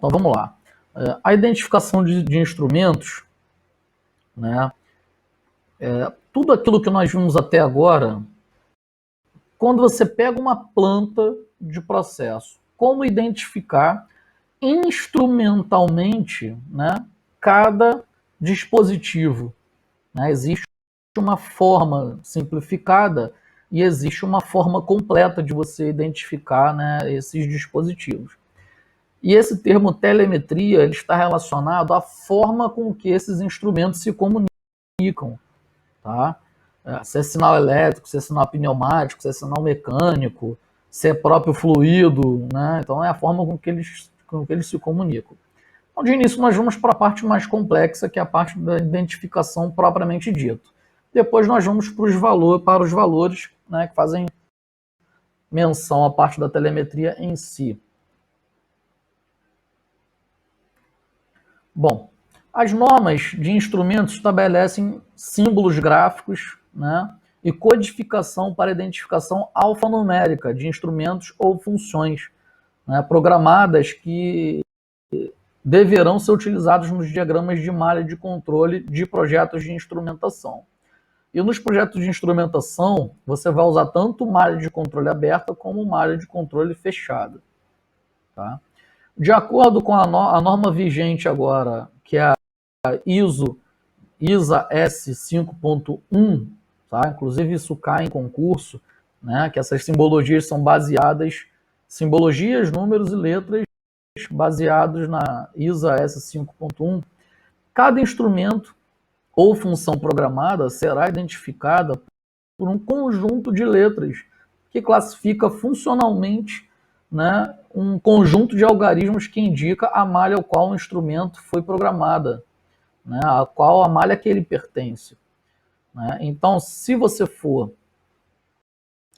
então vamos lá. A identificação de instrumentos, né? Tudo aquilo que nós vimos até agora, quando você pega uma planta de processo, como identificar instrumentalmente, né, cada dispositivo, né? Existe uma forma simplificada e existe uma forma completa de você identificar, né, esses dispositivos. E esse termo telemetria ele está relacionado à forma com que esses instrumentos se comunicam. Tá? Se é sinal elétrico, se é sinal pneumático, se é sinal mecânico, se é próprio fluido, né? Então é a forma com que eles se comunicam. Então, de início, nós vamos para a parte mais complexa, que é a parte da identificação propriamente dita. Depois nós vamos para os valores, né, que fazem menção à parte da telemetria em si. Bom, as normas de instrumentos estabelecem símbolos gráficos, né, e codificação para identificação alfanumérica de instrumentos ou funções, né, programadas que deverão ser utilizados nos diagramas de malha de controle de projetos de instrumentação. E nos projetos de instrumentação, você vai usar tanto malha de controle aberta como malha de controle fechada. Tá? De acordo com a norma vigente agora, que é a ISA S 5.1, tá? Inclusive isso cai em concurso, né? Que essas simbologias são baseadas, simbologias, números e letras baseados na ISA S 5.1. Cada instrumento ou função programada será identificada por um conjunto de letras que classifica funcionalmente, né, um conjunto de algarismos que indica a malha ao qual o instrumento foi programada, né, a qual a malha que ele pertence. Né? Então, se você for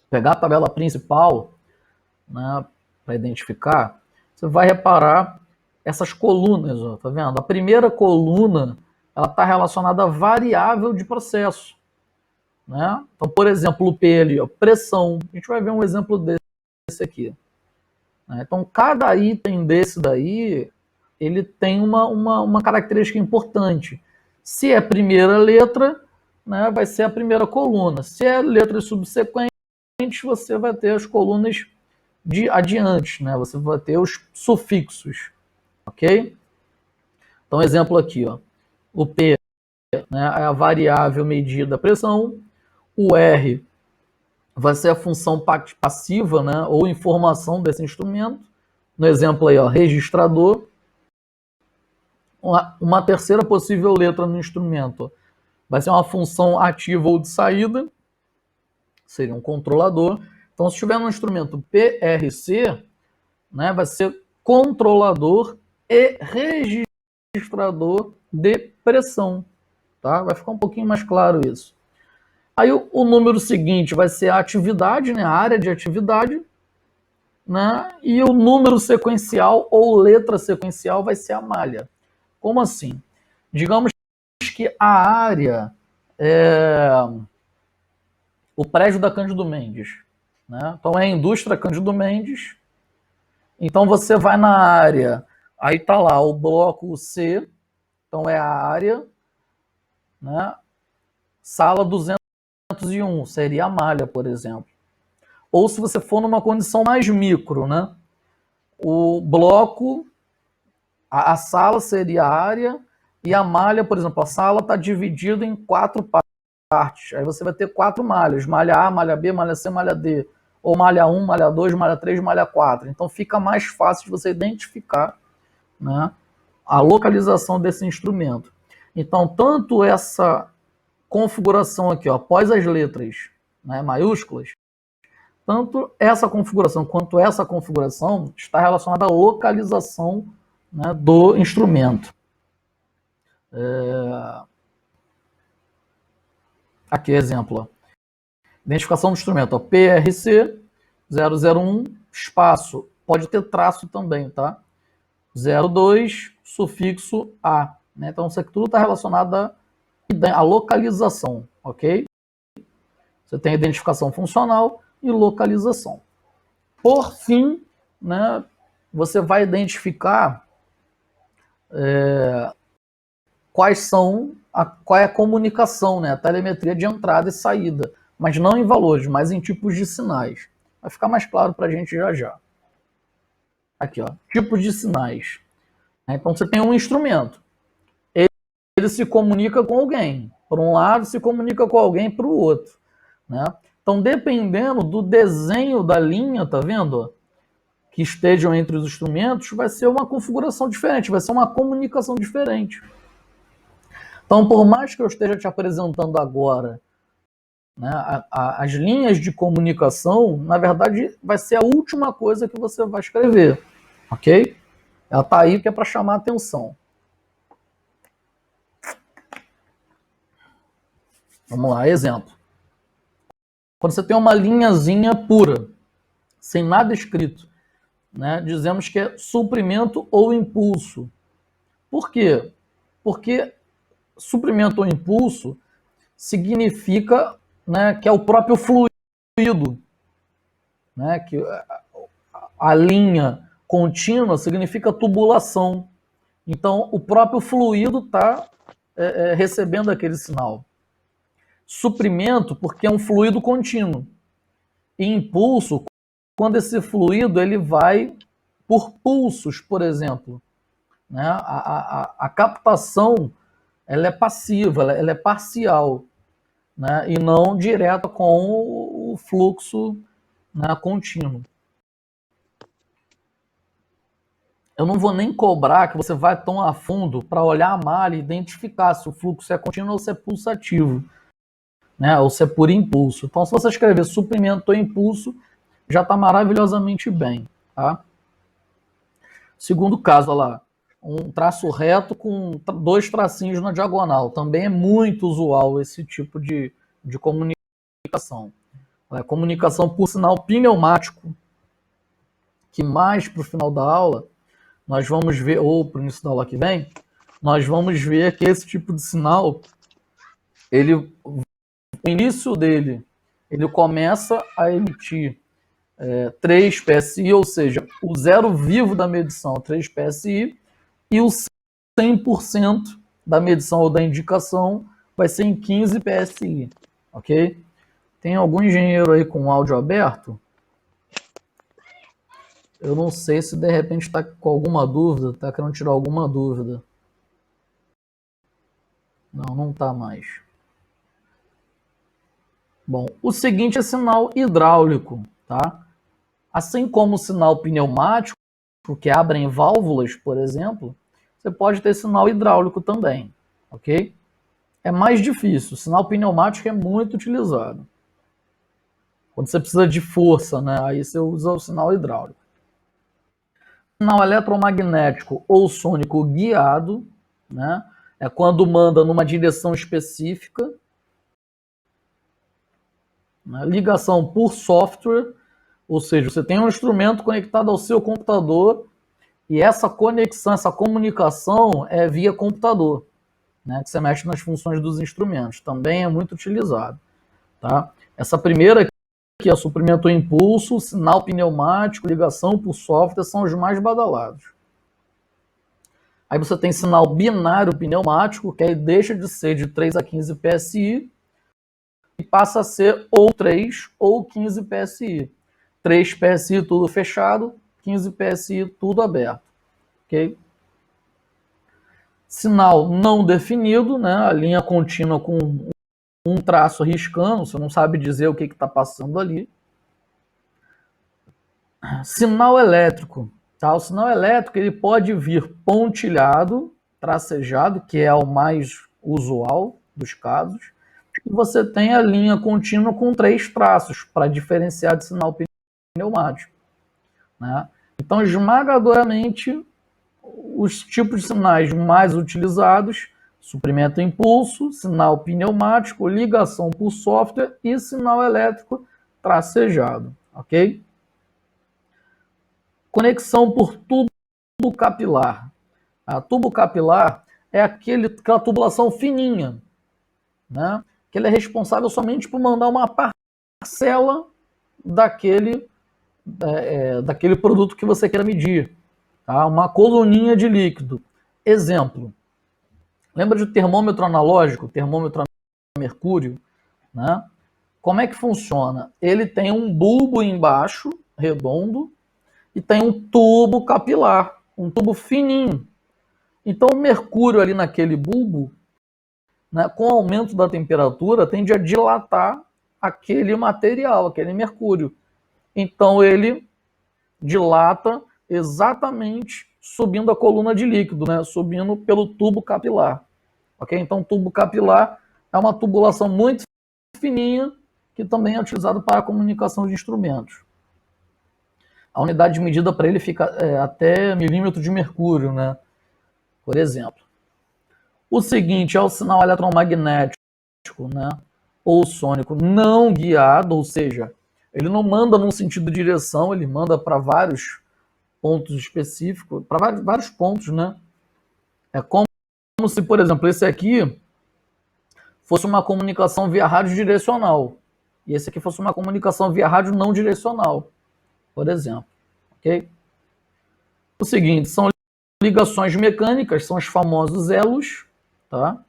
pegar a tabela principal, né, para identificar, você vai reparar essas colunas, ó, tá vendo? A primeira coluna ela está relacionada à variável de processo. Né? Então, por exemplo, o P ali, ó, pressão. A gente vai ver um exemplo desse aqui. Né? Então, cada item desse daí, ele tem uma característica importante. Se é a primeira letra, né, vai ser a primeira coluna. Se é letras subsequentes, você vai ter as colunas de adiante, né? Você vai ter os sufixos, ok? Então, exemplo aqui, ó. O P, né, é a variável medida pressão. O R vai ser a função passiva, né, ou informação desse instrumento. No exemplo aí, ó, registrador. Uma terceira possível letra no instrumento vai ser uma função ativa ou de saída, seria um controlador. Então, se tiver no instrumento PRC, né, vai ser controlador e registrador de pressão. Tá? Vai ficar um pouquinho mais claro isso. Aí o número seguinte vai ser a atividade, né, a área de atividade, né, e o número sequencial ou letra sequencial vai ser a malha. Como assim? Digamos que a área é o prédio da Cândido Mendes. Né? Então é a indústria Cândido Mendes. Então você vai na área, aí está lá o bloco C, então é a área, né? Sala 201, seria a malha, por exemplo. Ou se você for numa condição mais micro, né? O bloco, a sala seria a área e a malha, por exemplo, a sala está dividida em 4 partes. Aí você vai ter 4 malhas, malha A, malha B, malha C, malha D. Ou malha 1, malha 2, malha 3, malha 4. Então fica mais fácil de você identificar, né, a localização desse instrumento. Então, tanto essa configuração aqui, ó, após as letras, né, maiúsculas, tanto essa configuração quanto essa configuração está relacionada à localização, né, do instrumento. Aqui, exemplo. Ó. Identificação do instrumento. Ó, PRC 001, espaço. Pode ter traço também, tá? 02, sufixo A. Né? Então, isso aqui tudo está relacionado à localização, ok? Você tem identificação funcional e localização. Por fim, né, você vai identificar qual é a comunicação, né? A telemetria de entrada e saída, mas não em valores, mas em tipos de sinais. Vai ficar mais claro para a gente já já. Aqui, ó, tipos de sinais. Então você tem um instrumento, ele se comunica com alguém. Por um lado, se comunica com alguém para o outro, né? Então, dependendo do desenho da linha, tá vendo? Que estejam entre os instrumentos, vai ser uma configuração diferente, vai ser uma comunicação diferente. Então, por mais que eu esteja te apresentando agora, né, as linhas de comunicação, na verdade, vai ser a última coisa que você vai escrever, ok? Ela está aí que é para chamar a atenção. Vamos lá, exemplo. Quando você tem uma linhazinha pura, sem nada escrito, né, dizemos que é suprimento ou impulso. Por quê? Porque suprimento ou impulso significa, né, que é o próprio fluido, né, que a linha contínua significa tubulação. Então, o próprio fluido está recebendo aquele sinal. Suprimento, porque é um fluido contínuo. E impulso, quando esse fluido ele vai por pulsos, por exemplo. Né? A captação ela é passiva, ela é parcial, né? E não direta com o fluxo, né, contínuo. Eu não vou nem cobrar que você vai tão a fundo para olhar a malha e identificar se o fluxo é contínuo ou se é pulsativo, né? Ou se é por impulso. Então, se você escrever suprimento ou impulso, já está maravilhosamente bem. Tá? Segundo caso, olha lá, um traço reto com dois tracinhos na diagonal. Também é muito usual esse tipo de comunicação. Comunicação por sinal pneumático, que mais para o final da aula, nós vamos ver, ou para o início da aula que vem, nós vamos ver que esse tipo de sinal, o início dele, ele começa a emitir 3 PSI, ou seja, o zero vivo da medição 3 PSI, e o 100% da medição ou da indicação vai ser em 15 PSI, ok? Tem algum engenheiro aí com áudio aberto? Eu não sei se de repente está com alguma dúvida, está querendo tirar alguma dúvida. Não, não está mais. Bom, o seguinte é sinal hidráulico, tá? Assim como o sinal pneumático, que abrem válvulas, por exemplo, você pode ter sinal hidráulico também, ok? É mais difícil. O sinal pneumático é muito utilizado. Quando você precisa de força, né? Aí você usa o sinal hidráulico. Sinal eletromagnético ou sônico guiado, né? É quando manda numa direção específica. Né? Ligação por software, ou seja, você tem um instrumento conectado ao seu computador e essa conexão, essa comunicação é via computador, né? Que você mexe nas funções dos instrumentos. Também é muito utilizado. Tá? Essa primeira aqui, é suprimento ou impulso, sinal pneumático, ligação por software, são os mais badalados. Aí você tem sinal binário pneumático, que aí deixa de ser de 3 a 15 PSI e passa a ser ou 3 ou 15 PSI. 3 PSI tudo fechado, 15 PSI tudo aberto. Okay? Sinal não definido, né? A linha contínua com um traço riscando, você não sabe dizer o que está passando ali. Sinal elétrico. Tá? O sinal elétrico ele pode vir pontilhado, tracejado, que é o mais usual dos casos, e você tem a linha contínua com 3 traços, para diferenciar de sinal pneumático. Né? Então, esmagadoramente, os tipos de sinais mais utilizados, suprimento impulso, sinal pneumático, ligação por software e sinal elétrico tracejado. Ok? Conexão por tubo capilar. A tubo capilar é aquela tubulação fininha, né? Que ele é responsável somente por mandar uma parcela daquele produto que você queira medir. Tá? Uma coluninha de líquido. Exemplo, lembra de termômetro analógico, termômetro a mercúrio, né? Como é que funciona? Ele tem um bulbo embaixo, redondo, e tem um tubo capilar, um tubo fininho. Então o mercúrio ali naquele bulbo, né, com o aumento da temperatura, tende a dilatar aquele material, aquele mercúrio. Então ele dilata exatamente subindo a coluna de líquido, né, subindo pelo tubo capilar. Okay? Então o tubo capilar é uma tubulação muito fininha que também é utilizado para a comunicação de instrumentos. A unidade de medida para ele fica até milímetro de mercúrio, né? Por exemplo. O seguinte é o sinal eletromagnético, né? Ou sônico não guiado, ou seja, ele não manda num sentido de direção, ele manda para vários pontos específicos, para vários pontos, né? É como se, por exemplo, esse aqui fosse uma comunicação via rádio direcional e esse aqui fosse uma comunicação via rádio não direcional, por exemplo. Ok? O seguinte, são ligações mecânicas, são os famosos elos, tá?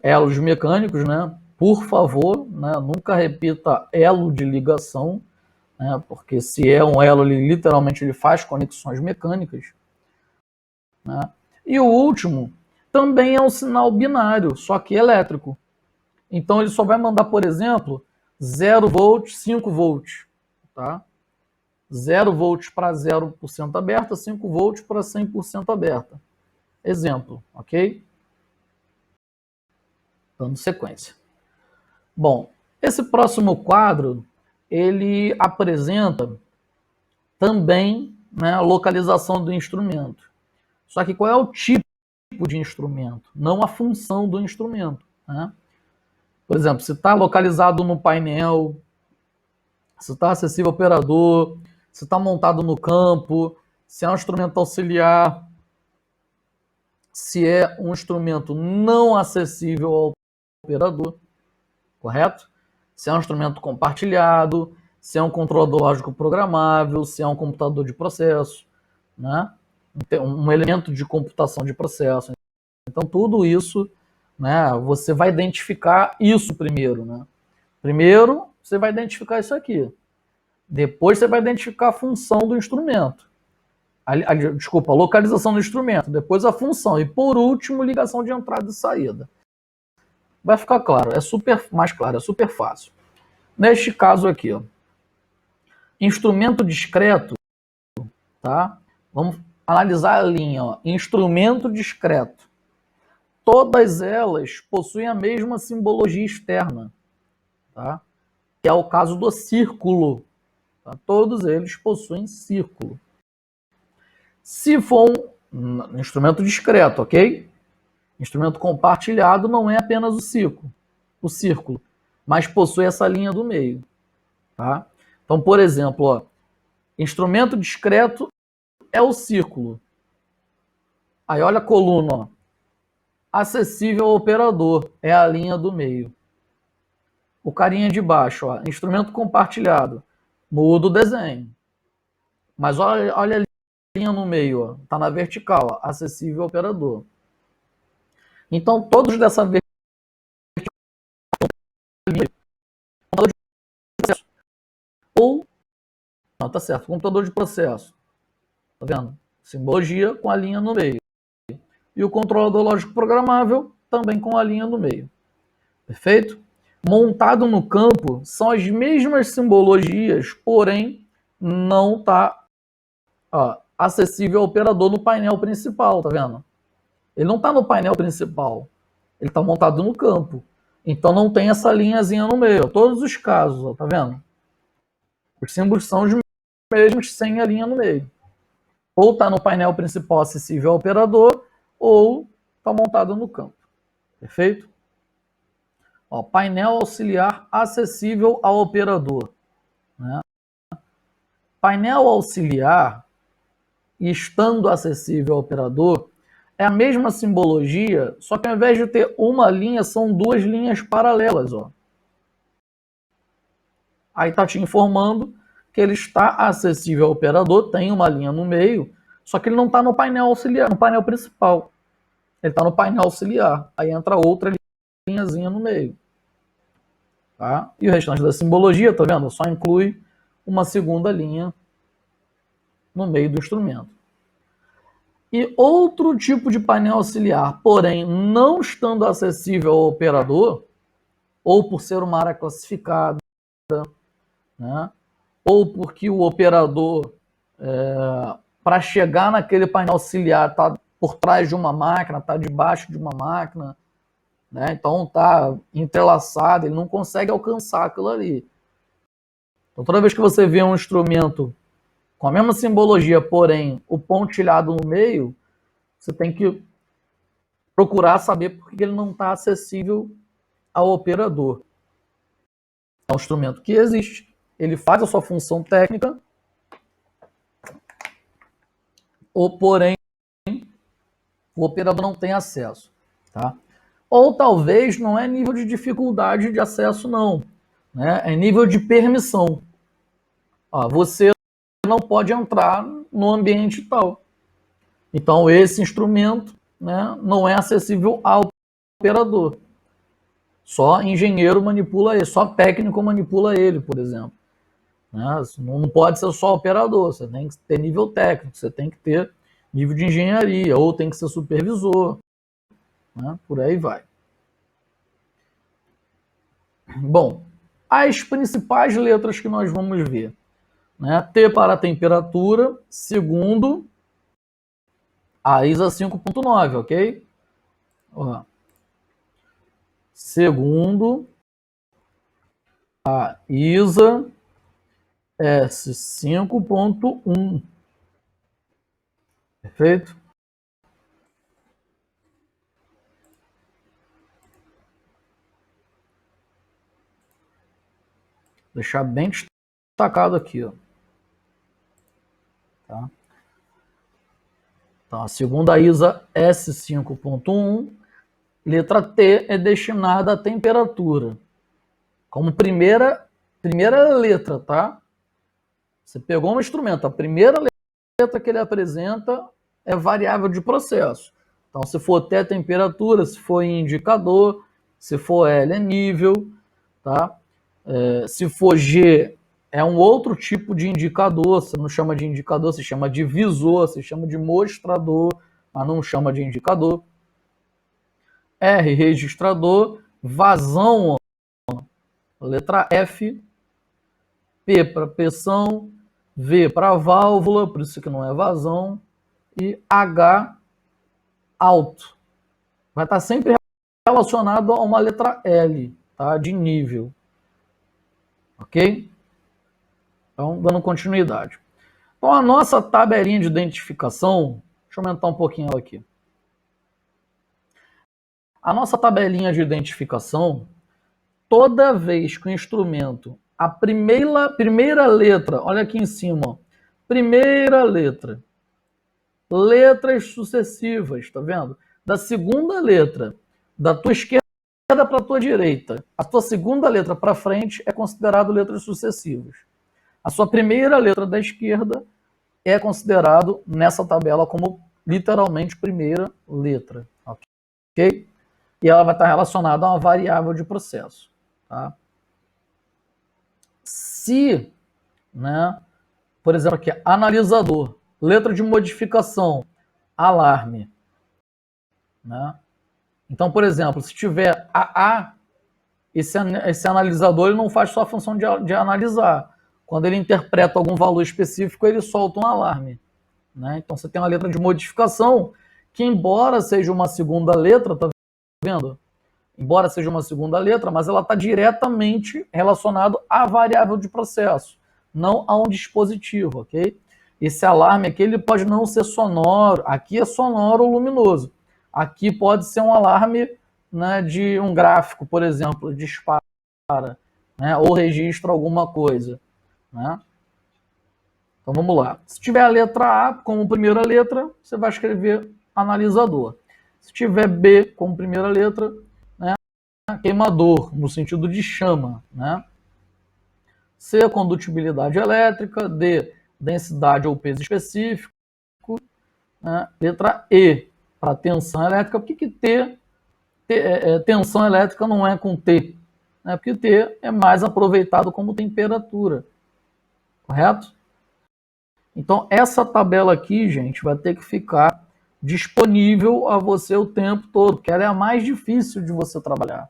Elos mecânicos, né? Por favor, né? Nunca repita elo de ligação, né? Porque se é um elo, ele literalmente ele faz conexões mecânicas, né? E o último também é um sinal binário, só que elétrico. Então ele só vai mandar, por exemplo, 0 volts, 5 volts, tá? 0 volts para 0% aberta, 5 volts para 100% aberta. Exemplo, ok? Dando sequência. Bom, esse próximo quadro, ele apresenta também, né, a localização do instrumento. Só que qual é o tipo de instrumento, não a função do instrumento, né? Por exemplo, se está localizado no painel, se está acessível ao operador, se está montado no campo, se é um instrumento auxiliar, se é um instrumento não acessível ao operador, correto? Se é um instrumento compartilhado, se é um controlador lógico programável, se é um computador de processo, né? Um elemento de computação de processo. Então, tudo isso, né, você vai identificar isso primeiro, né? Primeiro, você vai identificar isso aqui. Depois, você vai identificar a função do instrumento. Desculpa, a localização do instrumento. Depois, a função. E, por último, ligação de entrada e saída. Vai ficar claro. É super mais claro, é super fácil. Neste caso aqui, ó, instrumento discreto, tá? Vamos analisar a linha, ó, instrumento discreto. Todas elas possuem a mesma simbologia externa, tá? Que é o caso do círculo. Tá? Todos eles possuem círculo. Se for um instrumento discreto, ok? Instrumento compartilhado não é apenas o círculo, mas possui essa linha do meio, tá? Então, por exemplo, ó, instrumento discreto é o círculo. Aí olha a coluna, ó. Acessível ao operador é a linha do meio. O carinha de baixo, ó, instrumento compartilhado, muda o desenho. Mas olha a linha no meio, ó, tá na vertical, ó, acessível ao operador. Então todos dessa vertical ou não, tá certo, computador de processo. Tá vendo? Simbologia com a linha no meio. E o controlador lógico programável também com a linha no meio. Perfeito? Montado no campo são as mesmas simbologias, porém não está acessível ao operador no painel principal, tá vendo? Ele não está no painel principal, ele está montado no campo. Então não tem essa linhazinha no meio. Todos os casos, ó, tá vendo? Os símbolos são os mesmos sem a linha no meio. Ou está no painel principal acessível ao operador, ou está montado no campo. Perfeito? Ó, painel auxiliar acessível ao operador. Né? Painel auxiliar, estando acessível ao operador, é a mesma simbologia, só que ao invés de ter uma linha, são duas linhas paralelas. Ó. Aí está te informando que ele está acessível ao operador, tem uma linha no meio, Só que ele não está no painel auxiliar, no painel principal. Ele está no painel auxiliar. Aí entra outra linhazinha no meio. Tá? E o restante da simbologia, tá vendo? Só inclui uma segunda linha no meio do instrumento. E outro tipo de painel auxiliar, porém não estando acessível ao operador, ou por ser uma área classificada, né? Ou porque o operador, para chegar naquele painel auxiliar, está por trás de uma máquina, está debaixo de uma máquina, né? Então está entrelaçado, ele não consegue alcançar aquilo ali. Então toda vez que você vê um instrumento com a mesma simbologia, porém o pontilhado no meio, você tem que procurar saber por que ele não está acessível ao operador. É um instrumento que existe, ele faz a sua função técnica, ou porém o operador não tem acesso. Tá? Ou talvez não é nível de dificuldade de acesso, não. Né? É nível de permissão. Ó, você não pode entrar no ambiente tal. Então, esse instrumento, né, não é acessível ao operador. Só engenheiro manipula ele, só técnico manipula ele, por exemplo. Né? Não pode ser só operador, você tem que ter nível técnico, você tem que ter nível de engenharia, ou tem que ser supervisor. Né? Por aí vai. Bom, as principais letras que nós vamos ver. Né? T para temperatura, segundo a ISA 5.9, ok? Ó. Segundo a ISA S5.1. Perfeito? Deixar bem destacado aqui, ó. Tá? Então, a segunda ISA S5.1, letra T é destinada à temperatura. Como primeira letra, tá? Você pegou um instrumento, a primeira letra que ele apresenta é variável de processo. Então, se for T é temperatura, se for indicador, se for L é nível, tá? Se for G é um outro tipo de indicador, você não chama de indicador, se chama de visor, se chama de mostrador, mas não chama de indicador. R, registrador, vazão, ó, letra F, P para pressão, V para válvula, por isso que não é vazão, e H, alto. Vai estar sempre relacionado a uma letra L, tá? De nível. Ok? Então, dando continuidade. Então, a nossa tabelinha de identificação, deixa eu aumentar um pouquinho ela aqui. A nossa tabelinha de identificação, toda vez que o instrumento, a primeira letra, olha aqui em cima, ó, primeira letra, letras sucessivas, tá vendo? Da segunda letra, da tua esquerda para a tua direita, a tua segunda letra para frente é considerado letras sucessivas. A sua primeira letra da esquerda é considerado nessa tabela como literalmente primeira letra, ok? E ela vai estar relacionada a uma variável de processo, tá? Se, né, por exemplo aqui, analisador, letra de modificação, alarme, né? Então, por exemplo, se tiver AA, esse analisador ele não faz só a função de analisar. Quando ele interpreta algum valor específico, ele solta um alarme. Né? Então, você tem uma letra de modificação que, embora seja uma segunda letra, tá vendo? Embora seja uma segunda letra, mas ela está diretamente relacionada à variável de processo, não a um dispositivo, ok? Esse alarme aqui ele pode não ser sonoro, aqui é sonoro ou luminoso. Aqui pode ser um alarme, né, de um gráfico, por exemplo, dispara, né, ou registra alguma coisa. Né? Então vamos lá. Se tiver a letra A como primeira letra, você vai escrever analisador. Se tiver B como primeira letra, né, queimador, no sentido de chama. Né? C, condutibilidade elétrica. D, densidade ou peso específico. né? Letra E, para tensão elétrica. Por que tensão elétrica não é com T? Né? Porque T é mais aproveitado como temperatura, correto? Então, essa tabela aqui, gente, vai ter que ficar disponível a você o tempo todo, porque ela é a mais difícil de você trabalhar,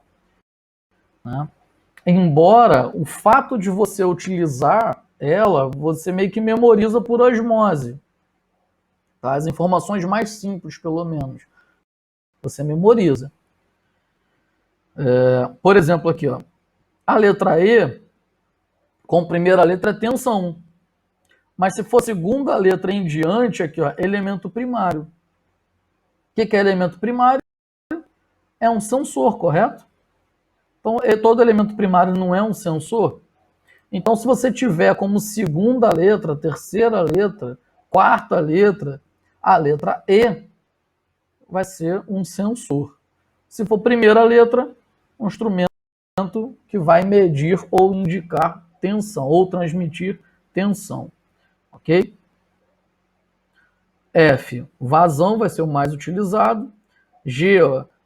né? Embora o fato de você utilizar ela, você meio que memoriza por osmose, tá? As informações mais simples, pelo menos, você memoriza. Por exemplo, aqui, ó, a letra E, com primeira letra é tensão. Mas se for segunda letra em diante, aqui, ó, elemento primário. O que é elemento primário? É um sensor, correto? Então, todo elemento primário não é um sensor? Então, se você tiver como segunda letra, terceira letra, quarta letra, a letra E vai ser um sensor. Se for primeira letra, um instrumento que vai medir ou indicar tensão, ou transmitir tensão. Ok? F, vazão vai ser o mais utilizado. G,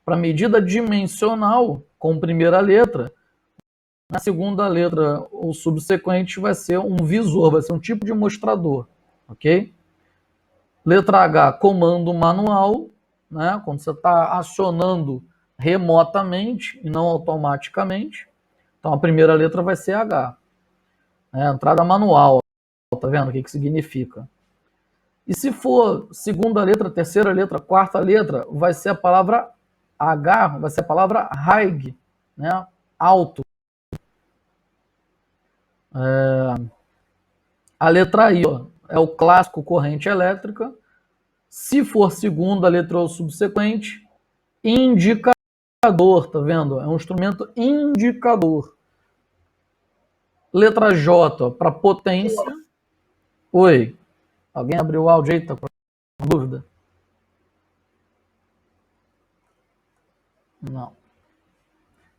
para medida dimensional, com primeira letra. Na segunda letra, o subsequente vai ser um visor, vai ser um tipo de mostrador, ok? Letra H, comando manual, né? Quando você está acionando remotamente e não automaticamente. Então a primeira letra vai ser H. Entrada manual, tá vendo o que significa? E se for segunda letra, terceira letra, quarta letra, vai ser a palavra H, vai ser a palavra high, né? Alto. A letra I, ó, é o clássico corrente elétrica. Se for segunda letra ou subsequente, indicador, tá vendo? É um instrumento indicador. Letra J, para potência. Oi, alguém abriu o áudio aí? Tá com dúvida? Não.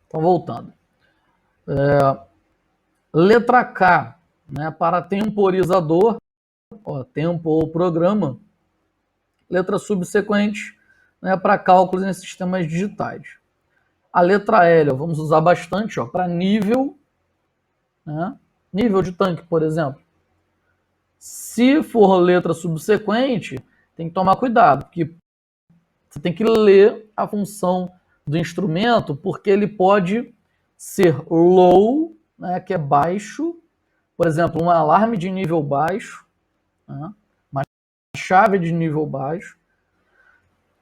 Então, voltando. Letra K, né, para temporizador, ó, tempo ou programa. Letra subsequente, né, para cálculos em sistemas digitais. A letra L, ó, vamos usar bastante, ó, para nível, né, nível de tanque, por exemplo. Se for letra subsequente, tem que tomar cuidado, porque você tem que ler a função do instrumento, porque ele pode ser low, né, que é baixo, por exemplo, um alarme de nível baixo, né, uma chave de nível baixo,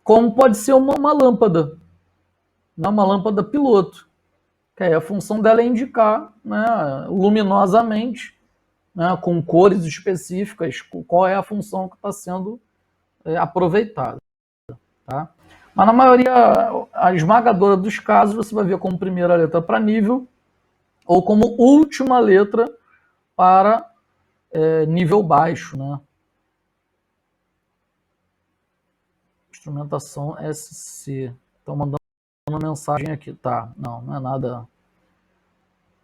como pode ser uma lâmpada, né, uma lâmpada piloto, que aí a função dela é indicar, né, luminosamente, né, com cores específicas, qual é a função que está sendo aproveitada. Tá? Mas na maioria, a esmagadora dos casos, você vai ver como primeira letra para nível ou como última letra para nível baixo, né? Instrumentação SC. Estão mandando mensagem aqui. Tá, não é nada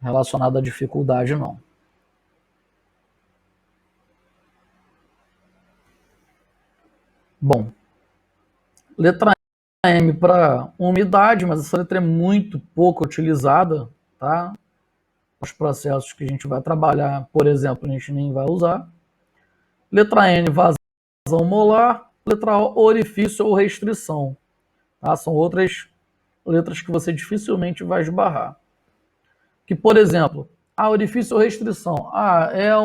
relacionado à dificuldade, não. Bom, letra M para umidade, mas essa letra é muito pouco utilizada, tá? Os processos que a gente vai trabalhar, por exemplo, a gente nem vai usar. Letra N, vazão molar. Letra O, orifício ou restrição. Tá? São outras letras que você dificilmente vai esbarrar. Que, por exemplo, orifício ou restrição. É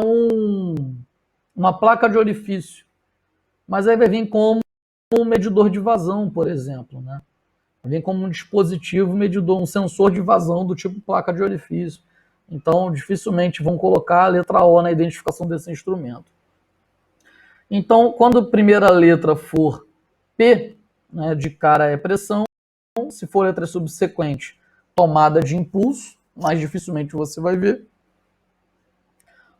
uma placa de orifício. Mas aí vai vir como um medidor de vazão, por exemplo. Né? Vai vir como um dispositivo medidor, um sensor de vazão do tipo placa de orifício. Então, dificilmente vão colocar a letra O na identificação desse instrumento. Então, quando a primeira letra for P, né, de cara é pressão, se for letra subsequente, tomada de impulso, mais dificilmente você vai ver.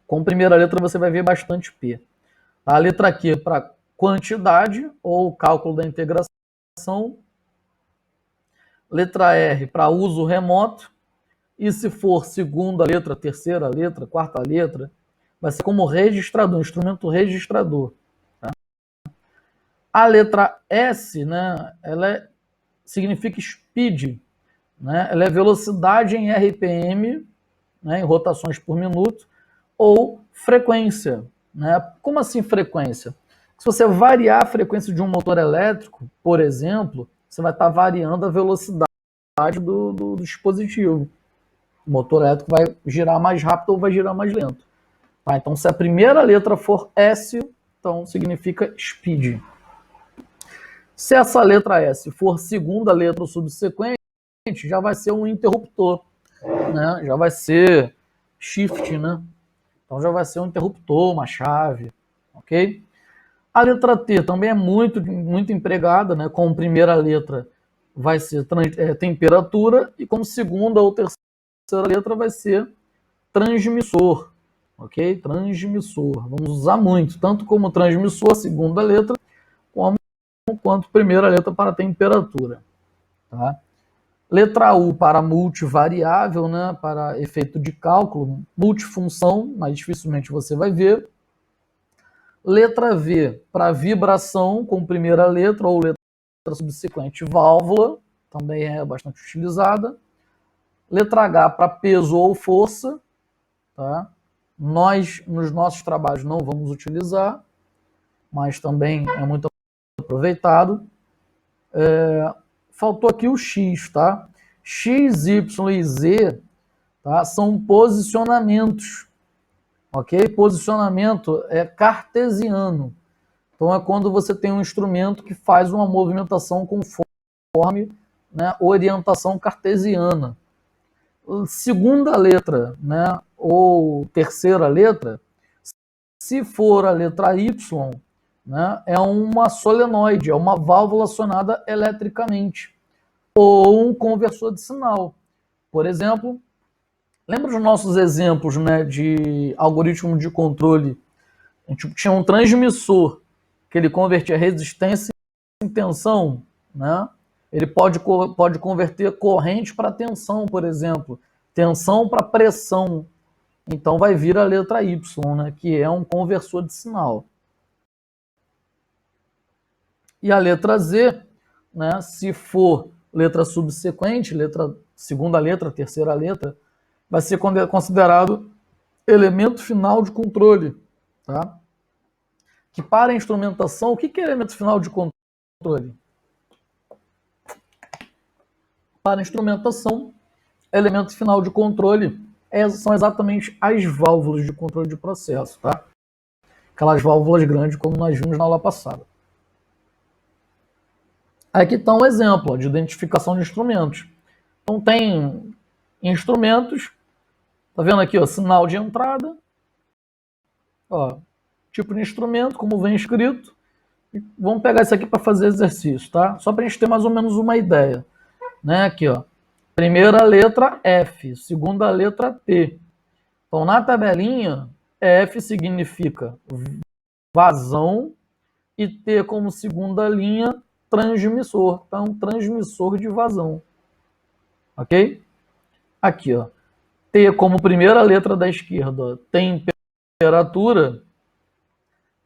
Com primeira letra você vai ver bastante P. A letra Q para quantidade ou cálculo da integração. Letra R para uso remoto. E se for segunda letra, terceira letra, quarta letra, vai ser como registrador, instrumento registrador. A letra S, né, significa speed, né? Ela é velocidade em RPM, né, em rotações por minuto, ou frequência. Né? Como assim frequência? Se você variar a frequência de um motor elétrico, por exemplo, você vai estar variando a velocidade do dispositivo. O motor elétrico vai girar mais rápido ou vai girar mais lento. Tá? Então, se a primeira letra for S, então significa speed. Se essa letra S for segunda letra ou subsequente, já vai ser um interruptor, né? Já vai ser shift, né? Então já vai ser um interruptor, uma chave, ok? A letra T também é muito empregada, né? Como primeira letra vai ser temperatura e como segunda ou terceira letra vai ser transmissor, ok? Transmissor. Vamos usar muito, tanto como transmissor, segunda letra, quanto primeira letra para temperatura, tá? Letra U para multivariável, né? Para efeito de cálculo, multifunção, mas dificilmente você vai ver. Letra V para vibração com primeira letra ou letra subsequente válvula, também é bastante utilizada. Letra H para peso ou força, tá? Nós, nos nossos trabalhos, não vamos utilizar, mas também é muito aproveitado. Faltou aqui o X, tá? X, Y e Z, tá? São posicionamentos, ok? Posicionamento é cartesiano. Então é quando você tem um instrumento que faz uma movimentação conforme, né, orientação cartesiana. Segunda letra, né, ou terceira letra, se for a letra Y, né, é uma solenoide, é uma válvula acionada eletricamente, ou um conversor de sinal. Por exemplo, lembra dos nossos exemplos, né, de algoritmo de controle? A gente tinha um transmissor que ele convertia resistência em tensão, né? Ele pode converter corrente para tensão, por exemplo, tensão para pressão. Então vai vir a letra Y, né, que é um conversor de sinal. E a letra Z, né, se for letra subsequente, segunda letra, terceira letra, vai ser considerado elemento final de controle, tá? Que para a instrumentação, o que é elemento final de controle? Para a instrumentação, elemento final de controle são exatamente as válvulas de controle de processo, tá? Aquelas válvulas grandes como nós vimos na aula passada. Aqui está um exemplo de identificação de instrumentos. Então tem instrumentos, tá vendo aqui, ó, sinal de entrada, ó, tipo de instrumento, como vem escrito. Vamos pegar isso aqui para fazer exercício, tá? Só para a gente ter mais ou menos uma ideia, né? Aqui, ó, primeira letra F, segunda letra T. Então na tabelinha, F significa vazão e T como segunda linha, transmissor. Então, transmissor de vazão. Ok? Aqui, ó. T como primeira letra da esquerda, temperatura.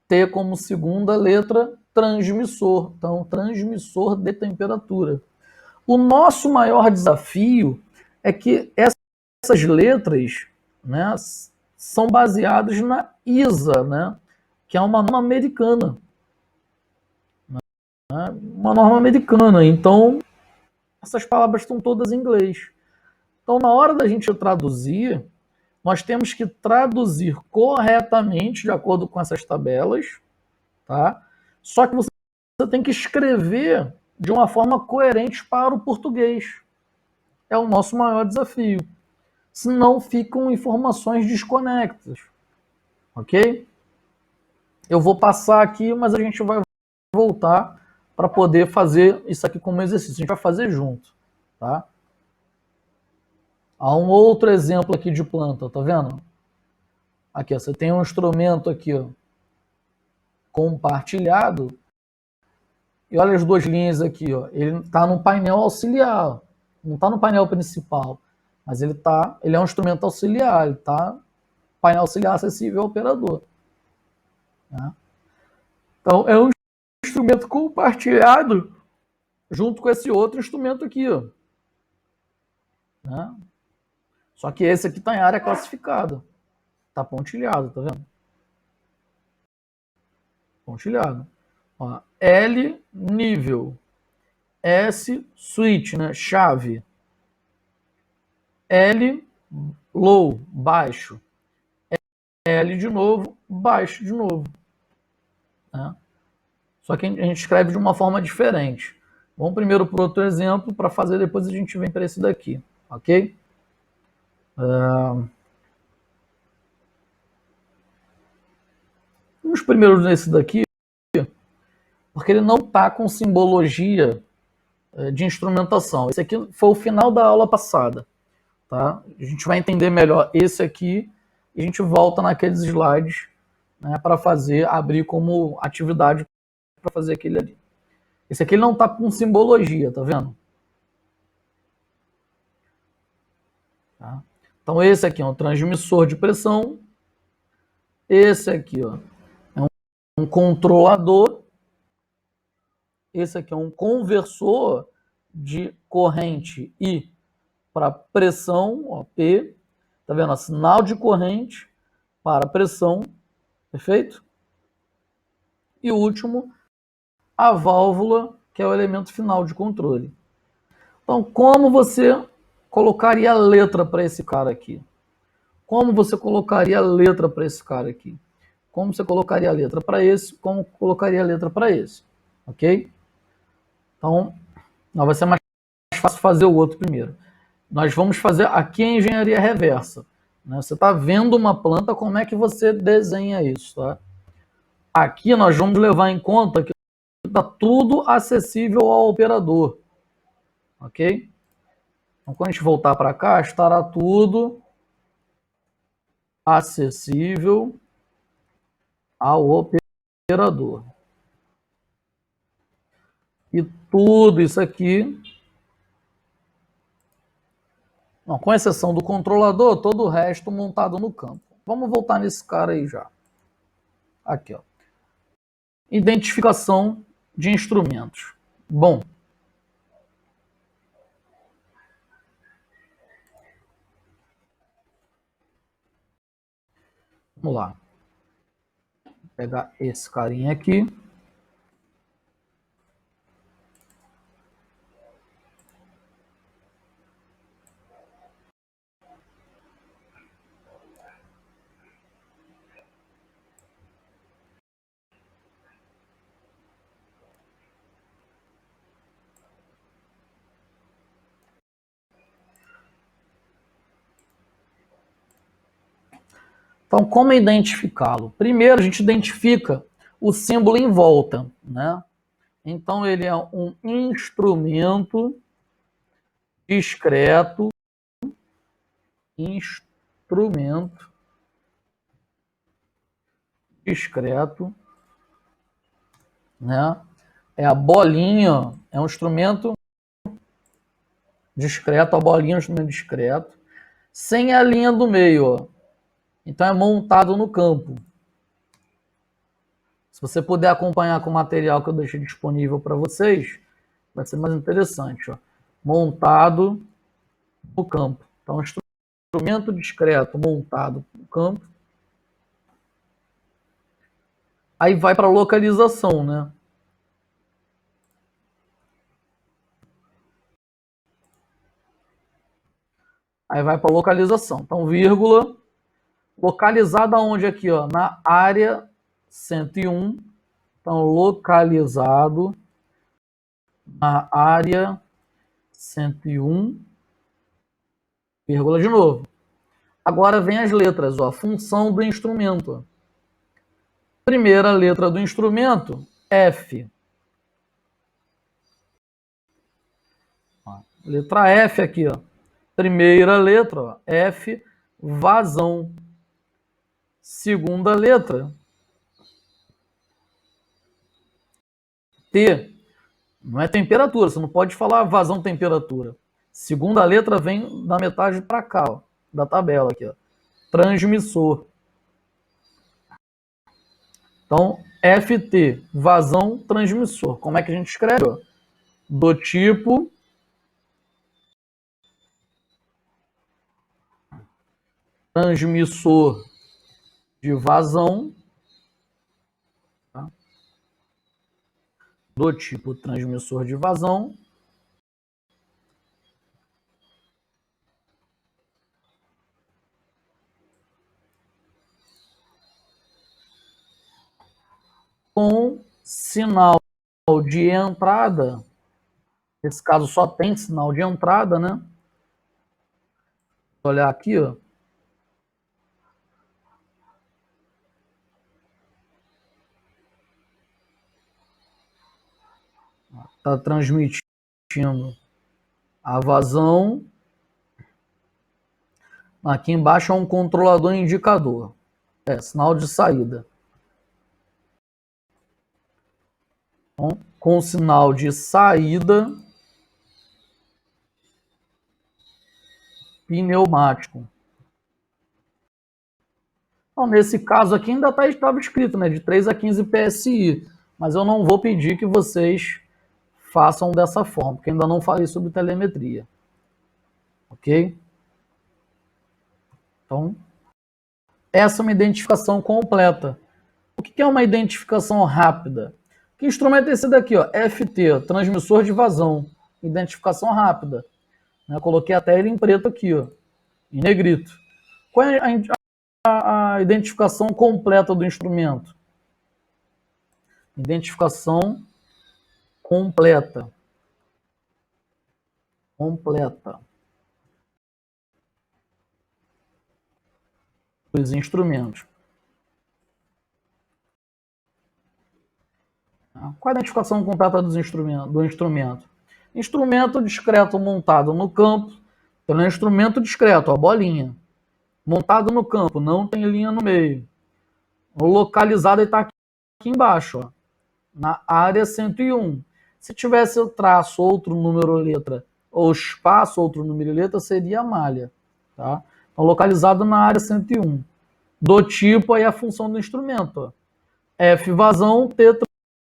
T como segunda letra, transmissor. Então, transmissor de temperatura. O nosso maior desafio é que essas letras, né, são baseadas na ISA, né, que é uma norma americana. Uma norma americana. Então, essas palavras estão todas em inglês. Então, na hora da gente traduzir, nós temos que traduzir corretamente de acordo com essas tabelas, tá? Só que você tem que escrever de uma forma coerente para o português. É o nosso maior desafio. Senão ficam informações desconectas. Ok? Eu vou passar aqui, mas a gente vai voltar para poder fazer isso aqui como exercício. A gente vai fazer junto, tá? Há um outro exemplo aqui de planta, tá vendo? Aqui, ó, você tem um instrumento aqui, ó, compartilhado. E olha as duas linhas aqui, ó. Ele está no painel auxiliar, não está no painel principal, mas ele é um instrumento auxiliar, ele está no painel auxiliar acessível ao operador. Tá? Então é um instrumento compartilhado junto com esse outro instrumento aqui, ó. Né? Só que esse aqui está em área classificada. Está pontilhado, tá vendo? Pontilhado. Ó, L, nível. S, switch, né? Chave. L, low, baixo. L de novo, baixo de novo. Né? Só que a gente escreve de uma forma diferente. Vamos primeiro para outro exemplo, para fazer, depois a gente vem para esse daqui. Ok? Vamos primeiro nesse daqui, porque ele não está com simbologia de instrumentação. Esse aqui foi o final da aula passada. Tá? A gente vai entender melhor esse aqui e a gente volta naqueles slides, né, para fazer, abrir como atividade para fazer aquele ali. Esse aqui ele não está com simbologia, tá vendo? Tá? Então esse aqui é um transmissor de pressão. Esse aqui, ó, é um controlador. Esse aqui é um conversor de corrente I para pressão, ó, P. Tá vendo? Sinal de corrente para pressão. Perfeito? E o último, a válvula, que é o elemento final de controle. Então, como você colocaria a letra para esse cara aqui? Como você colocaria a letra para esse cara aqui? Como você colocaria a letra para esse? Como colocaria a letra para esse? Ok? Então, vai ser mais fácil fazer o outro primeiro. Nós vamos fazer aqui a engenharia reversa. Né? Você está vendo uma planta, como é que você desenha isso? Tá? Aqui nós vamos levar em conta que está tudo acessível ao operador. Ok? Então, quando a gente voltar para cá, estará tudo acessível ao operador. E tudo isso aqui, não, com exceção do controlador, todo o resto montado no campo. Vamos voltar nesse cara aí já. Aqui, ó. Identificação de instrumentos. Bom, vamos lá. Vou pegar esse carinha aqui. Então, como identificá-lo? Primeiro, a gente identifica o símbolo em volta, né? Então, ele é um instrumento discreto, né? É a bolinha, é um instrumento discreto, a bolinha é um instrumento discreto, sem a linha do meio, ó. Então é montado no campo. Se você puder acompanhar com o material que eu deixei disponível para vocês, vai ser mais interessante, ó. Montado no campo. Então, instrumento discreto montado no campo. Aí vai para a localização, né? Aí vai para a localização. Então, vírgula, localizada onde aqui, ó? Na área 101. Então, localizado na área 101, vírgula de novo. Agora vem as letras, ó, função do instrumento. Primeira letra do instrumento, F. Ó, letra F aqui, ó. Primeira letra, ó, F, vazão. Segunda letra, T. Não é temperatura, você não pode falar vazão temperatura. Segunda letra vem da metade para cá, ó, da tabela aqui, ó. Transmissor. Então, FT, vazão transmissor. Como é que a gente escreve? Do tipo transmissor de vazão, tá? Do tipo transmissor de vazão, com sinal de entrada. Nesse caso só tem sinal de entrada, né? Vou olhar aqui, ó. Está transmitindo a vazão. Aqui embaixo é um controlador indicador. É, sinal de saída. Então, com sinal de saída pneumático. Então, nesse caso aqui ainda estava escrito, né, de 3 a 15 PSI, mas eu não vou pedir que vocês façam dessa forma, porque ainda não falei sobre telemetria. Ok? Então, essa é uma identificação completa. O que é uma identificação rápida? Que instrumento é esse daqui? Ó? FT, transmissor de vazão. Identificação rápida. Eu coloquei até ele em preto aqui, ó, em negrito. Qual é a identificação completa do instrumento? Identificação completa. Completa. Dos instrumentos. Qual a identificação completa do instrumento? Instrumento discreto montado no campo. Então, é um instrumento discreto, a bolinha. Montado no campo, não tem linha no meio. O localizado está aqui embaixo, ó, na área 101. Se tivesse o traço, outro número ou letra, ou espaço, outro número e letra, seria a malha. Tá? Então, localizado na área 101. Do tipo, aí a função do instrumento. Ó. F vazão, T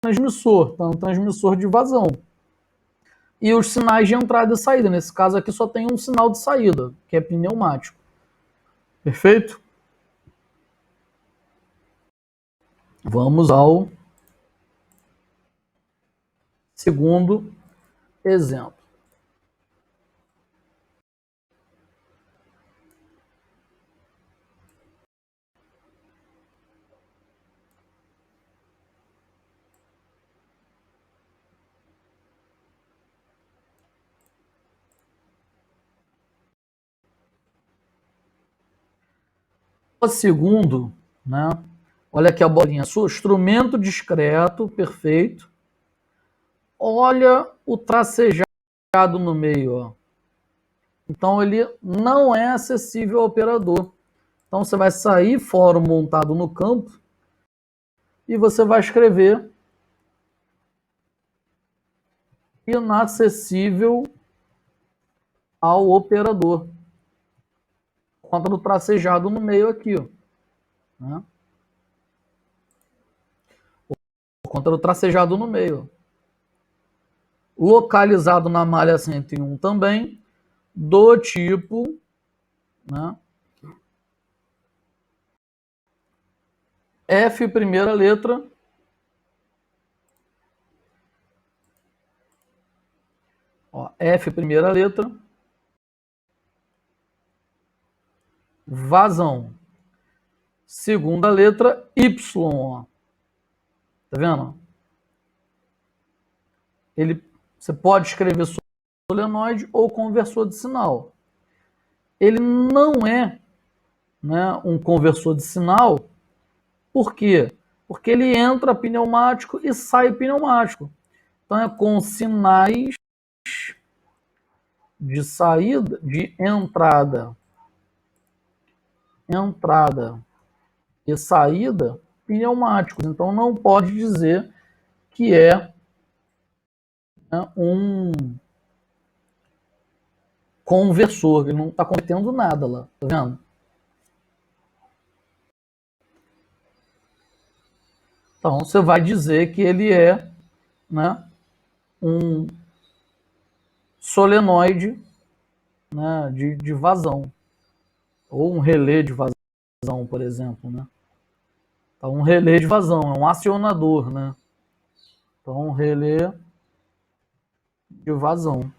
transmissor. Então, transmissor de vazão. E os sinais de entrada e saída. Nesse caso aqui só tem um sinal de saída, que é pneumático. Perfeito? Vamos ao segundo exemplo. O segundo, né? Olha aqui a bolinha sua, instrumento discreto, perfeito. Olha o tracejado no meio, ó. Então ele não é acessível ao operador. Então você vai sair fora o montado no campo e você vai escrever inacessível ao operador. Por conta do tracejado no meio aqui, ó. Né? Por conta do tracejado no meio. Localizado na malha 101 também, do tipo, né? F primeira letra, ó, F primeira letra, vazão. Segunda letra, Y, ó. Tá vendo? Você pode escrever solenoide ou conversor de sinal. Ele não é, né, um conversor de sinal. Por quê? Porque ele entra pneumático e sai pneumático. Então é com sinais de saída, de entrada e saída pneumáticos. Então não pode dizer que é, né, um conversor, ele não está convertendo nada lá, tá vendo? Então, você vai dizer que ele é, né, um solenoide, né, de vazão, ou um relé de vazão, por exemplo. Né? Então, um relé de vazão é um acionador. Né? Então, um relé de vazão.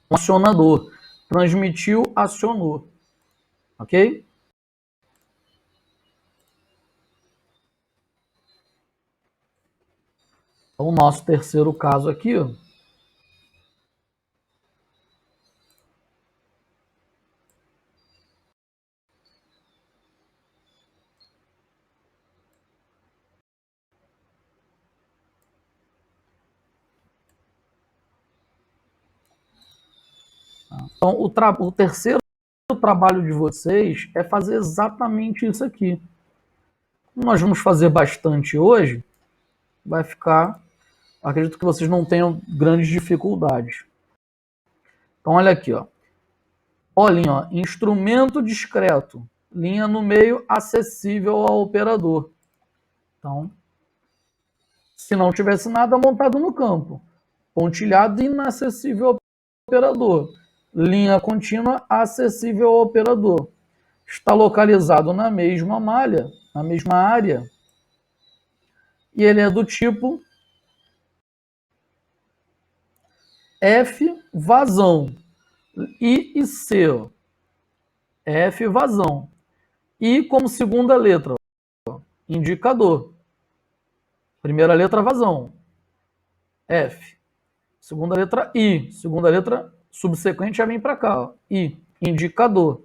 Um acionador. Transmitiu, acionou. Ok? Então, o nosso terceiro caso aqui, ó, então, o terceiro trabalho de vocês é fazer exatamente isso aqui. Nós vamos fazer bastante hoje, vai ficar. Acredito que vocês não tenham grandes dificuldades. Então, olha aqui, ó. Olhem, ó, instrumento discreto, linha no meio acessível ao operador. Então, se não tivesse nada montado no campo, pontilhado inacessível ao operador, linha contínua acessível ao operador. Está localizado na mesma malha, na mesma área, e ele é do tipo F vazão. I e C. Ó. F vazão. I como segunda letra, ó, indicador. Primeira letra vazão. F. Segunda letra I. Segunda letra subsequente já vem para cá. Ó. I. Indicador.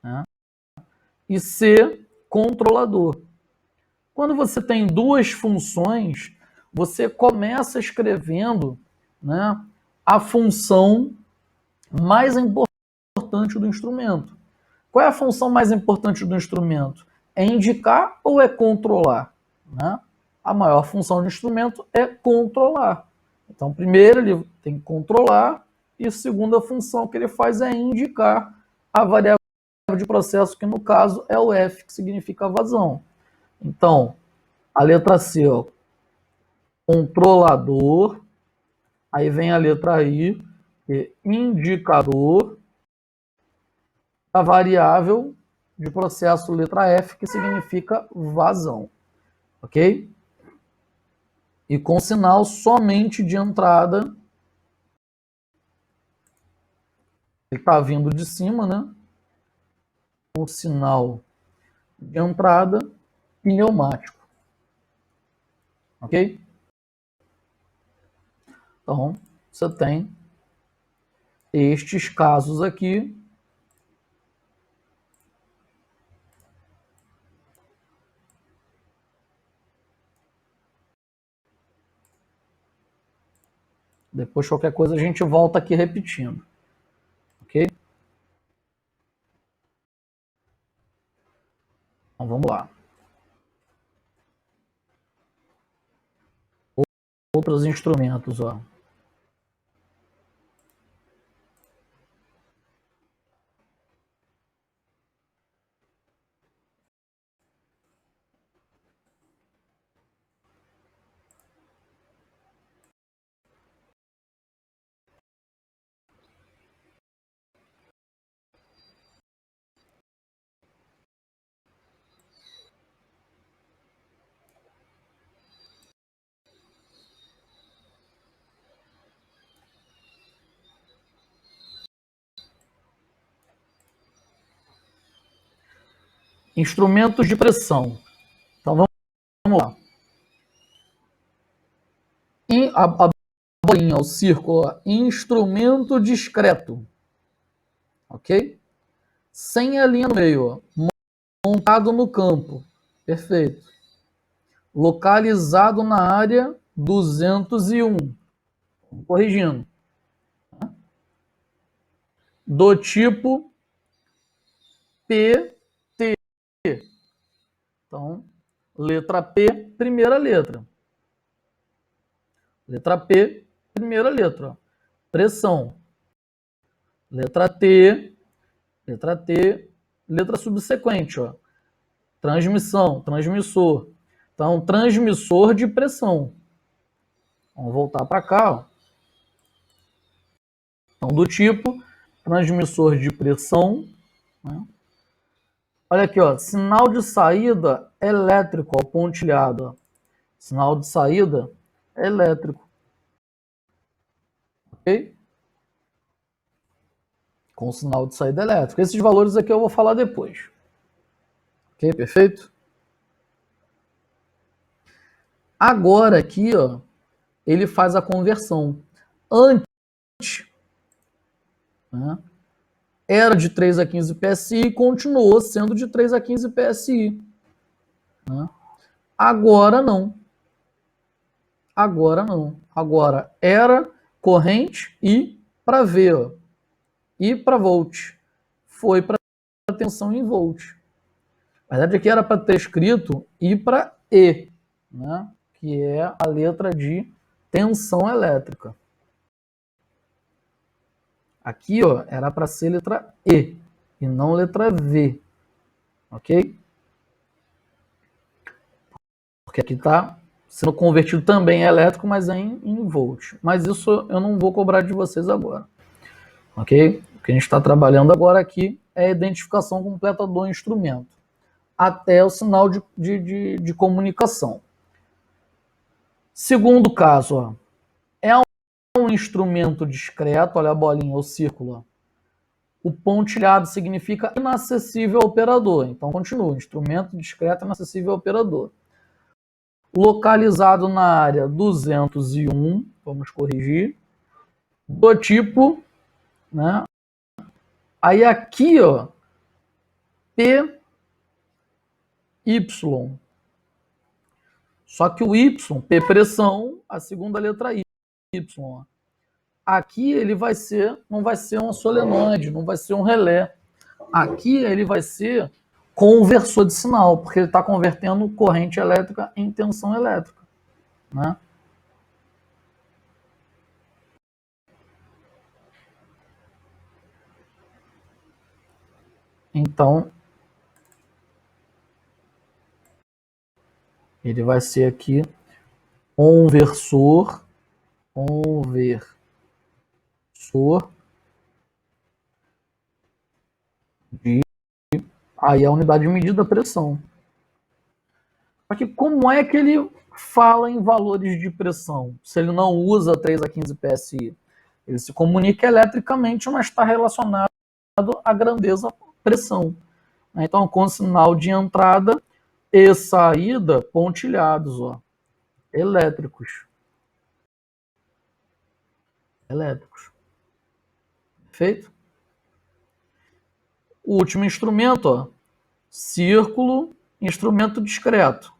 Né? E C. Controlador. Quando você tem duas funções, você começa escrevendo, né, a função mais importante do instrumento. Qual é a função mais importante do instrumento? É indicar ou é controlar? Né? A maior função do instrumento é controlar. Então, primeiro ele tem que controlar e a segunda função que ele faz é indicar a variável de processo, que no caso é o F, que significa vazão. Então, a letra C, ó, controlador, aí vem a letra I, que é indicador, a variável de processo letra F, que significa vazão, ok? E com sinal somente de entrada, ele está vindo de cima, né? Com sinal de entrada pneumático, ok? Então, você tem estes casos aqui. Depois, qualquer coisa, a gente volta aqui repetindo. Ok? Então, vamos lá. Outros instrumentos, ó. Instrumentos de pressão. Então, vamos lá. A bolinha, o círculo, ó, instrumento discreto. Ok? Sem a linha no meio, ó, montado no campo. Perfeito. Localizado na área 201. Corrigindo. Do tipo PT. Então, letra P, primeira letra. Letra P, primeira letra. Pressão. Letra T, letra subsequente, ó. Transmissão, transmissor. Então, transmissor de pressão. Vamos voltar para cá, ó. Então, do tipo, transmissor de pressão, né? Olha aqui, ó, sinal de saída elétrico, ó, pontilhado, ó. Sinal de saída elétrico. Ok? Com sinal de saída elétrico. Esses valores aqui eu vou falar depois. Ok, perfeito? Agora aqui, ó, ele faz a conversão. Antes, né, era de 3 a 15 PSI e continuou sendo de 3 a 15 PSI. Né? Agora não. Agora não. Agora era corrente I para V, ó. I para volt. Foi para tensão em volt. Na verdade, aqui era para ter escrito I para E, né? Que é a letra de tensão elétrica. Aqui, ó, era para ser letra E e não letra V, ok? Porque aqui está sendo convertido também em elétrico, mas é em volt. Mas isso eu não vou cobrar de vocês agora, ok? O que a gente está trabalhando agora aqui é a identificação completa do instrumento, até o sinal de comunicação. Segundo caso, ó, é um instrumento discreto, olha a bolinha, o círculo, ó. O pontilhado significa inacessível ao operador. Então, continua. Instrumento discreto inacessível ao operador. Localizado na área 201, vamos corrigir, do tipo, né? Aí aqui, ó, PY. Só que o Y, P pressão, a segunda letra Y. Ó. Aqui ele vai ser, não vai ser um solenoide, não vai ser um relé. Aqui ele vai ser conversor de sinal, porque ele está convertendo corrente elétrica em tensão elétrica. Né? Então, ele vai ser aqui conversor de... Aí a unidade de medida da pressão. Só que como é que ele fala em valores de pressão, se ele não usa 3 a 15 PSI? Ele se comunica eletricamente, mas está relacionado à grandeza pressão. Então, com sinal de entrada e saída pontilhados, ó, elétricos. Elétricos. Perfeito? O último instrumento, ó, círculo, instrumento discreto.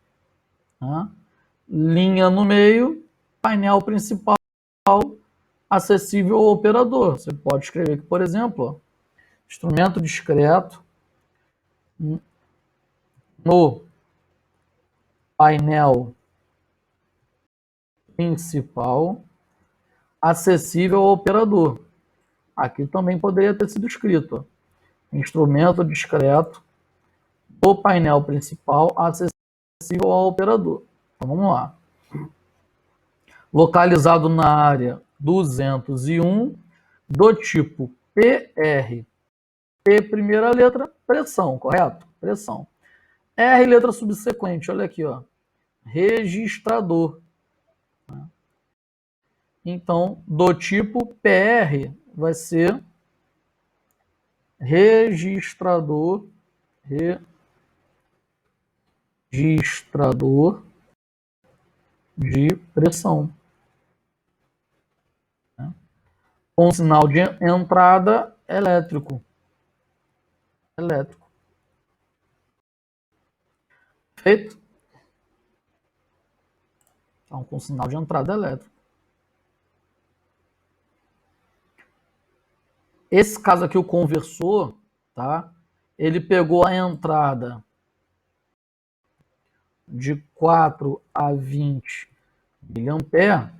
Tá? Linha no meio, painel principal acessível ao operador. Você pode escrever aqui, por exemplo, ó, instrumento discreto no painel principal acessível ao operador. Aqui também poderia ter sido escrito, ó, instrumento discreto do painel principal acessível ao operador. Então vamos lá. Localizado na área 201, do tipo PR. P, primeira letra, pressão, correto? Pressão. R, letra subsequente, olha aqui, ó. Registrador. Então, do tipo PR vai ser registrador de pressão. Com sinal de entrada elétrico. Feito? Então, com sinal de entrada elétrico. Esse caso aqui, o conversor, tá? Ele pegou a entrada de 4 a 20 mA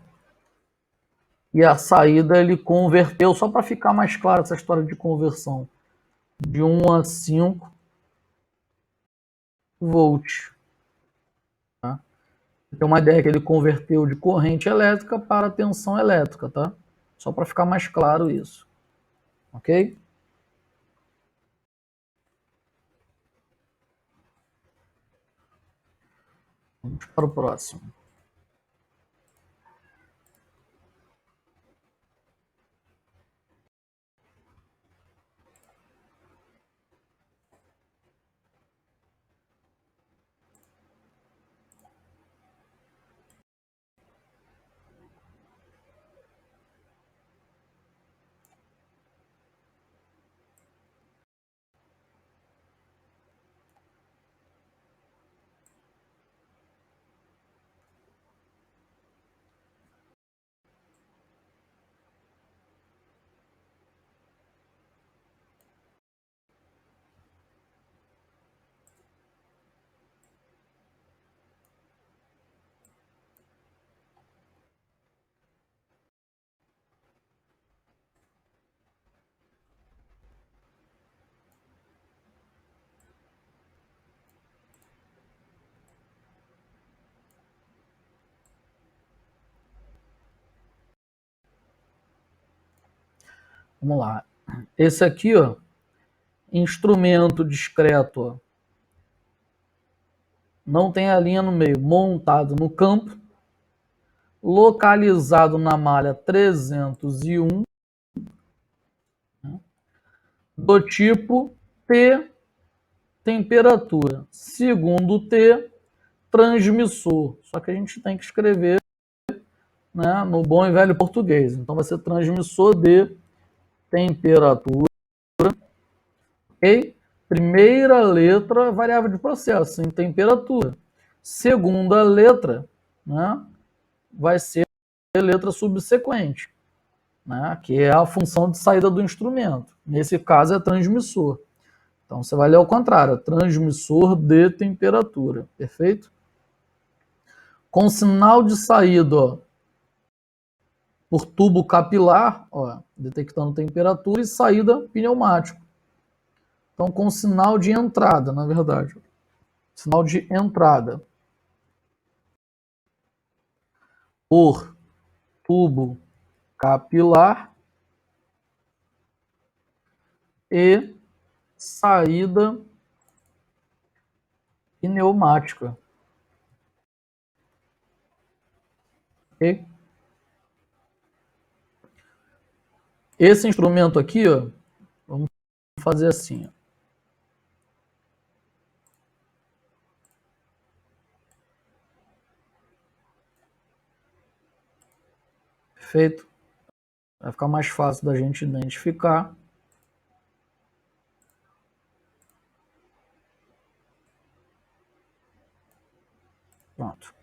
e a saída ele converteu, só para ficar mais claro essa história de conversão, de 1 a 5 volt. Tá? Tem uma ideia que ele converteu de corrente elétrica para tensão elétrica, tá? Só para ficar mais claro isso. Ok? Vamos para o próximo. Vamos lá. Esse aqui, ó, instrumento discreto, ó, não tem a linha no meio, montado no campo, localizado na malha 301, do tipo T, temperatura. Segundo T, transmissor. Só que a gente tem que escrever, né, no bom e velho português. Então vai ser transmissor de temperatura. Ok? Primeira letra, variável de processo, em temperatura. Segunda letra, né, vai ser a letra subsequente, né, que é a função de saída do instrumento. Nesse caso é transmissor. Então você vai ler ao contrário, transmissor de temperatura, perfeito? Com sinal de saída, ó, por tubo capilar, ó, detectando temperatura, e saída pneumático. Então com sinal de entrada, na verdade. Sinal de entrada por tubo capilar e saída pneumática. Ok? Esse instrumento aqui, ó, vamos fazer assim. Ó. Perfeito? Vai ficar mais fácil da gente identificar. Pronto.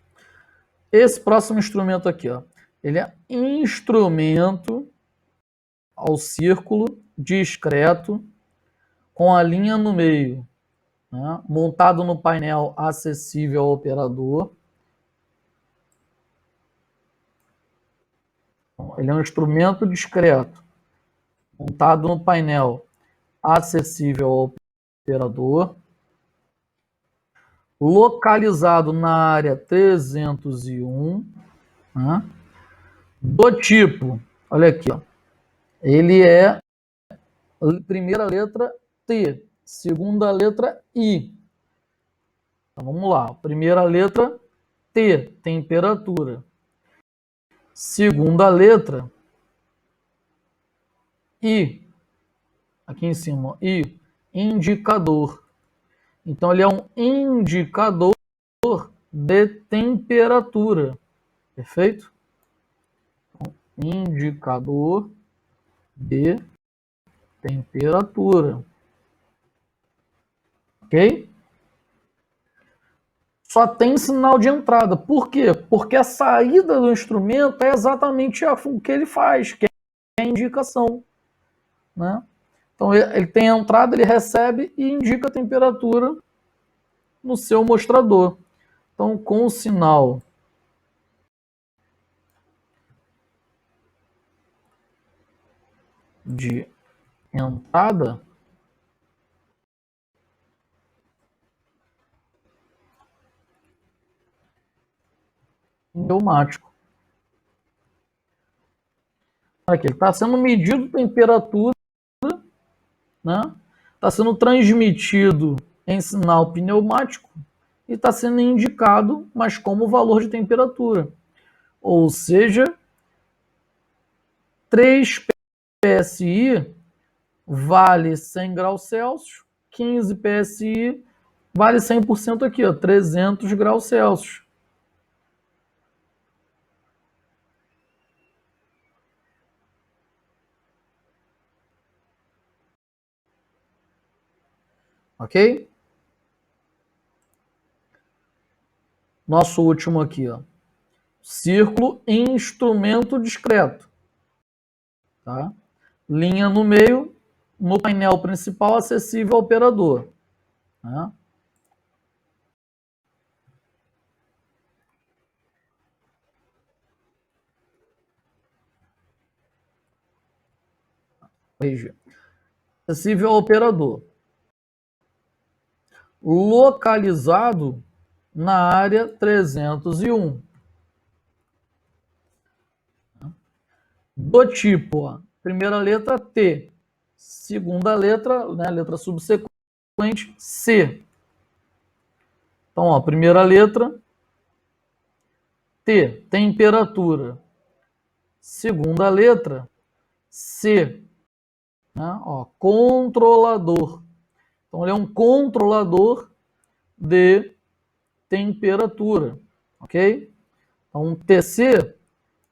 Esse próximo instrumento aqui, ó, ele é instrumento ao círculo discreto com a linha no meio, né, montado no painel acessível ao operador. Ele é um instrumento discreto montado no painel acessível ao operador, localizado na área 301, né, do tipo, olha aqui, ó, ele é primeira letra T, segunda letra I. Então vamos lá, primeira letra T, temperatura. Segunda letra I, aqui em cima, I, indicador. Então ele é um indicador de temperatura, perfeito? Então, indicador de temperatura, ok? Só tem sinal de entrada. Por quê? Porque a saída do instrumento é exatamente o que ele faz, que é a indicação, né? Então ele tem a entrada, ele recebe e indica a temperatura no seu mostrador. Então com o sinal de entrada, pneumático. Aqui, está sendo medido temperatura, né? Está sendo transmitido em sinal pneumático e está sendo indicado, mas como valor de temperatura. Ou seja, 3 PSI vale 100 graus Celsius, 15 PSI vale 100% aqui, ó, 300 graus Celsius. Ok? Nosso último aqui, ó. Círculo instrumento discreto. Tá? Linha no meio, no painel principal acessível ao operador. Tá? Acessível ao operador. Localizado na área 301. Do tipo, ó, primeira letra T, segunda letra, né, letra subsequente C. Então, ó, primeira letra T, temperatura. Segunda letra C, né, ó, controlador. Então, ele é um controlador de temperatura, ok? Então, TC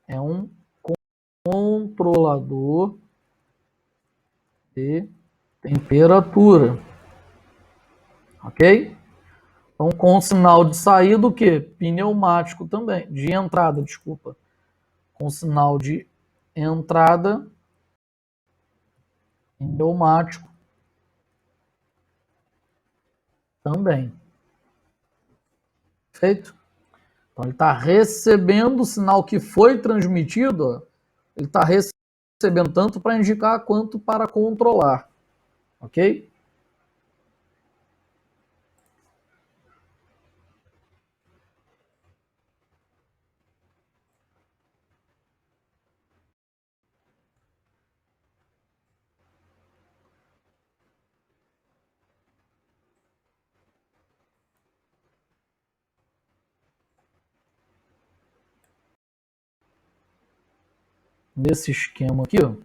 é um controlador de temperatura, ok? Então, com sinal de saída, o quê? Pneumático também, de entrada, desculpa. Com sinal de entrada, pneumático também. Feito? Então, ele está recebendo o sinal que foi transmitido, ó, ele está recebendo tanto para indicar quanto para controlar. Ok? Nesse esquema aqui, ó,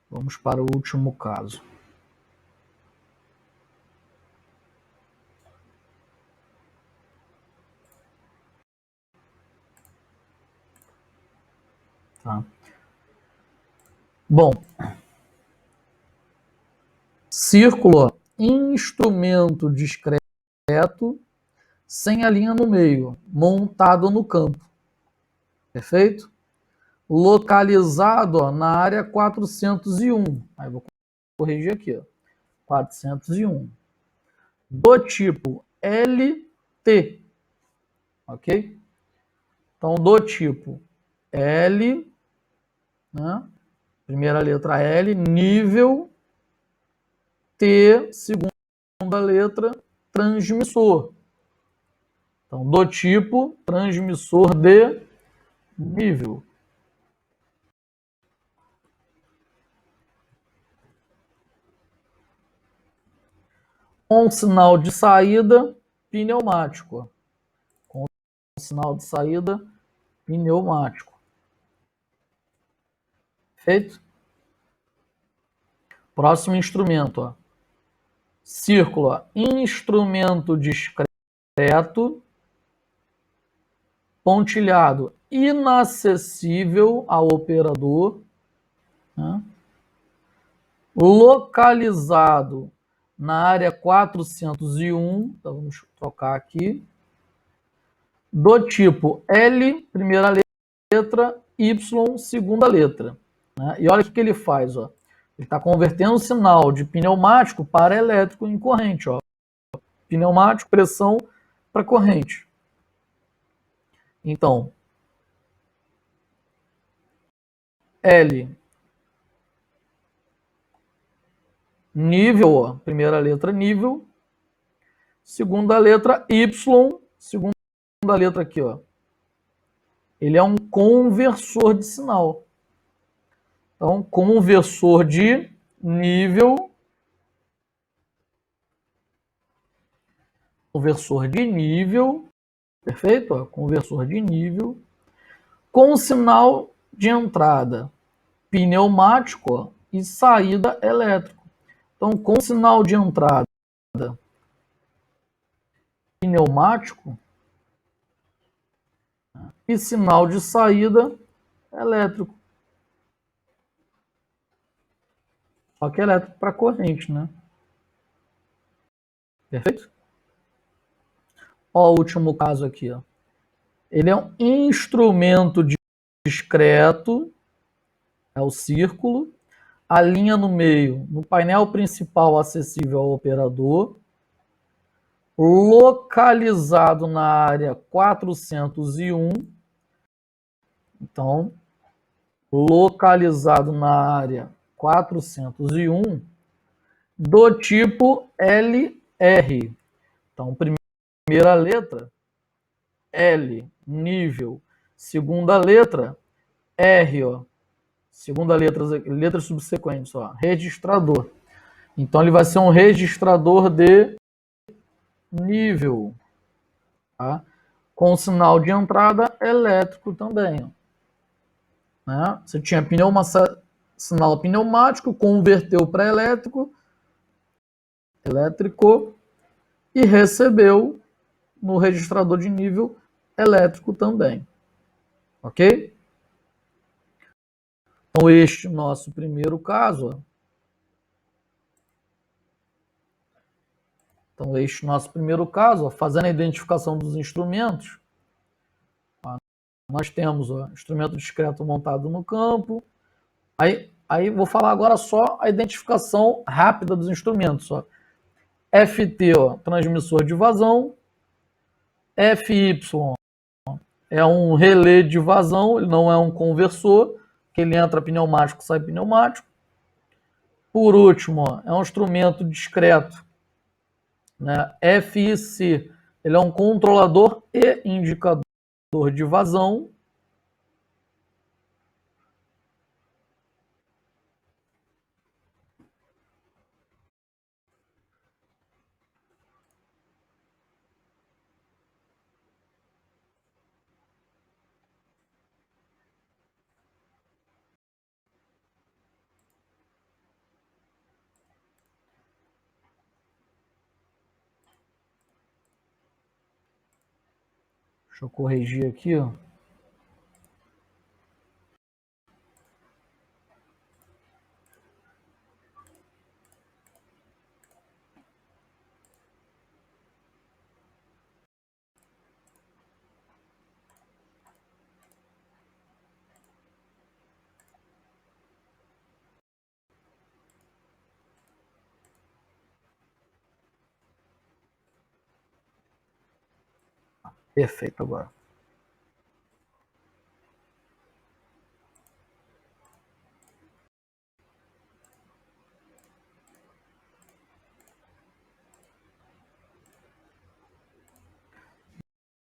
vamos para o último caso. Tá? Bom, círculo, instrumento discreto, sem a linha no meio, montado no campo. Perfeito? Localizado, ó, na área 401. Aí vou corrigir aqui, ó. 401. Do tipo LT. Ok? Então, do tipo L, né? Primeira letra L, nível T, segunda letra, transmissor. Então, do tipo transmissor de nível. Com sinal de saída, pneumático. Com sinal de saída, pneumático. Feito? Próximo instrumento, ó. Círculo, ó. Instrumento discreto, pontilhado, inacessível ao operador, né? Localizado na área 401, então vamos trocar aqui, do tipo L, primeira letra, Y, segunda letra. Né? E olha o que ele faz, ó. Ele está convertendo o sinal de pneumático para elétrico em corrente. Ó. Pneumático, pressão para corrente. Então, L nível, ó, primeira letra nível, segunda letra Y, segunda letra aqui, ó. Ele é um conversor de sinal. Então, conversor de nível, perfeito? Ó, conversor de nível, com sinal de entrada pneumático, ó, e saída elétrico. Então, com sinal de entrada pneumático e sinal de saída elétrico. Só que elétrico para corrente, né? Perfeito? Ó, o último caso aqui, ó. Ele é um instrumento discreto, é o círculo, a linha no meio, no painel principal acessível ao operador, localizado na área 401. Então, localizado na área 401, do tipo LR. Então, primeira letra, L, nível. Segunda letra, R, ó. Segunda letras subsequentes, ó. Registrador. Então, ele vai ser um registrador de nível, tá? Com sinal de entrada elétrico também, ó. Né? Você tinha sinal pneumático, converteu para elétrico e recebeu no registrador de nível elétrico também. Ok? Então, este nosso primeiro caso. Então, este nosso primeiro caso, fazendo a identificação dos instrumentos, nós temos o instrumento discreto montado no campo. Aí vou falar agora só a identificação rápida dos instrumentos. Ó. FT, ó, transmissor de vazão. FY é um relé de vazão, ele não é um conversor, que ele entra pneumático, sai pneumático. Por último, ó, é um instrumento discreto, né? FIC, ele é um controlador e indicador de vazão. Deixa eu corrigir aqui, ó. Perfeito agora.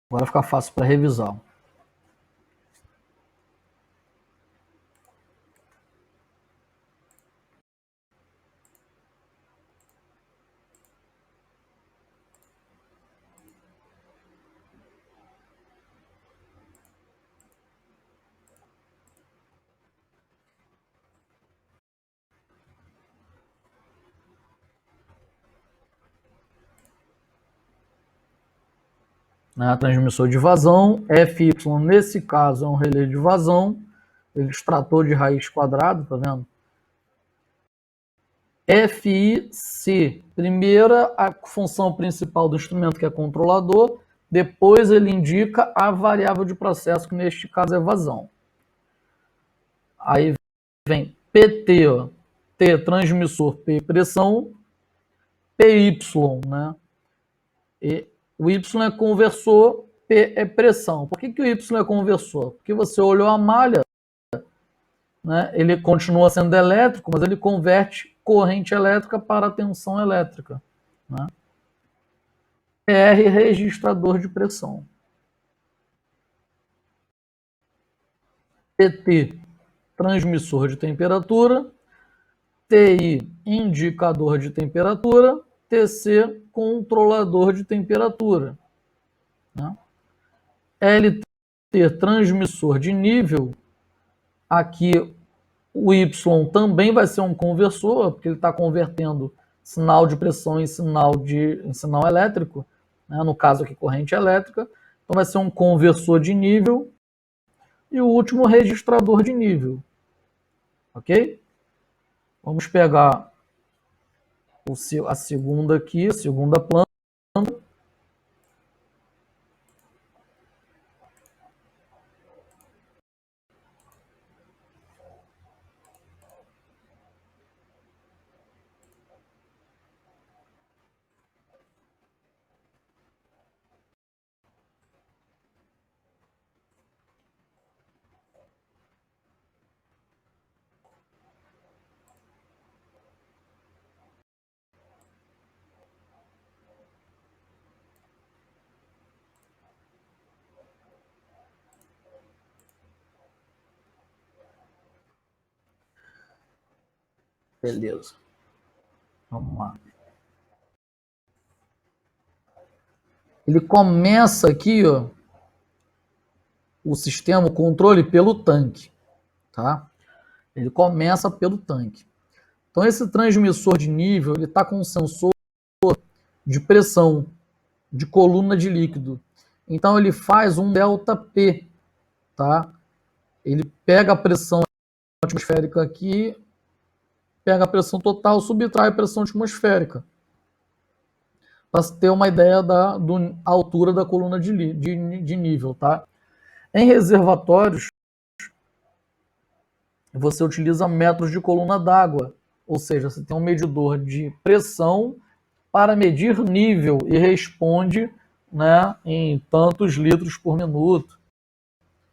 Agora fica fácil para revisar. Né? Transmissor de vazão, FY nesse caso é um relé de vazão, ele extrator de raiz quadrada, tá vendo? FIC, primeira a função principal do instrumento, que é controlador, depois ele indica a variável de processo, que neste caso é vazão. Aí vem PT, ó, T, transmissor, P, pressão, PY, né? E o Y é conversor, P é pressão. Por que o Y é conversor? Porque você olhou a malha, né, ele continua sendo elétrico, mas ele converte corrente elétrica para tensão elétrica. Né? PR, registrador de pressão. TT, transmissor de temperatura. TI, indicador de temperatura. TC, controlador de temperatura. Né? LT, transmissor de nível. Aqui o Y também vai ser um conversor, porque ele está convertendo sinal de pressão em sinal elétrico, né? No caso aqui, corrente elétrica. Então vai ser um conversor de nível e o último registrador de nível. Ok? Vamos pegar a segunda aqui, a segunda planta. Beleza. Vamos lá. Ele começa aqui, ó, o sistema, o controle pelo tanque, tá? Ele começa pelo tanque. Então esse transmissor de nível, ele está com um sensor de pressão, de coluna de líquido. Então ele faz um ΔP, tá? Ele pega a pressão atmosférica aqui, pega a pressão total, subtrai a pressão atmosférica. Para ter uma ideia da altura da coluna de nível, tá? Em reservatórios, você utiliza métodos de coluna d'água, ou seja, você tem um medidor de pressão para medir nível e responde, né, em tantos litros por minuto.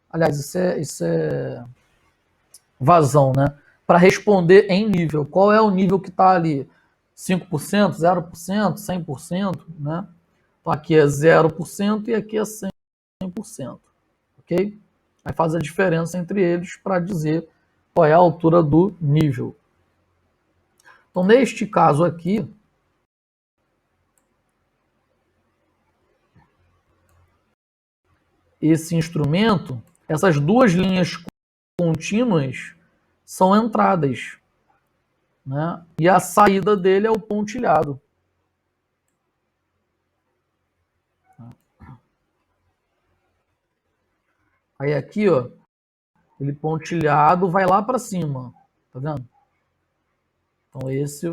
Aliás, isso é vazão, né? Para responder em nível. Qual é o nível que está ali? 5%, 0%, 100%, né? Então aqui é 0% e aqui é 100%, ok? Aí faz a diferença entre eles para dizer qual é a altura do nível. Então, neste caso aqui, esse instrumento, essas duas linhas contínuas são entradas, né? E a saída dele é o pontilhado. Aí aqui, ó, ele pontilhado vai lá para cima, tá vendo? Então esse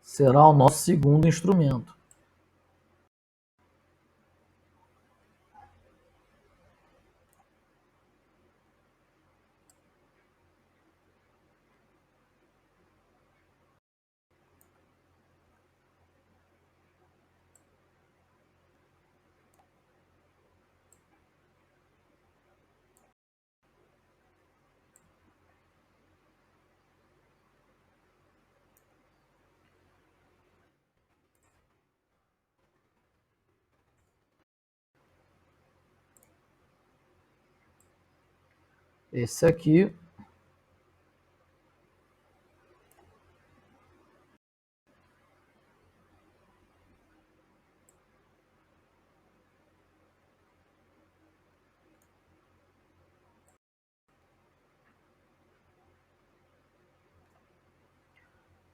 será o nosso segundo instrumento. Esse aqui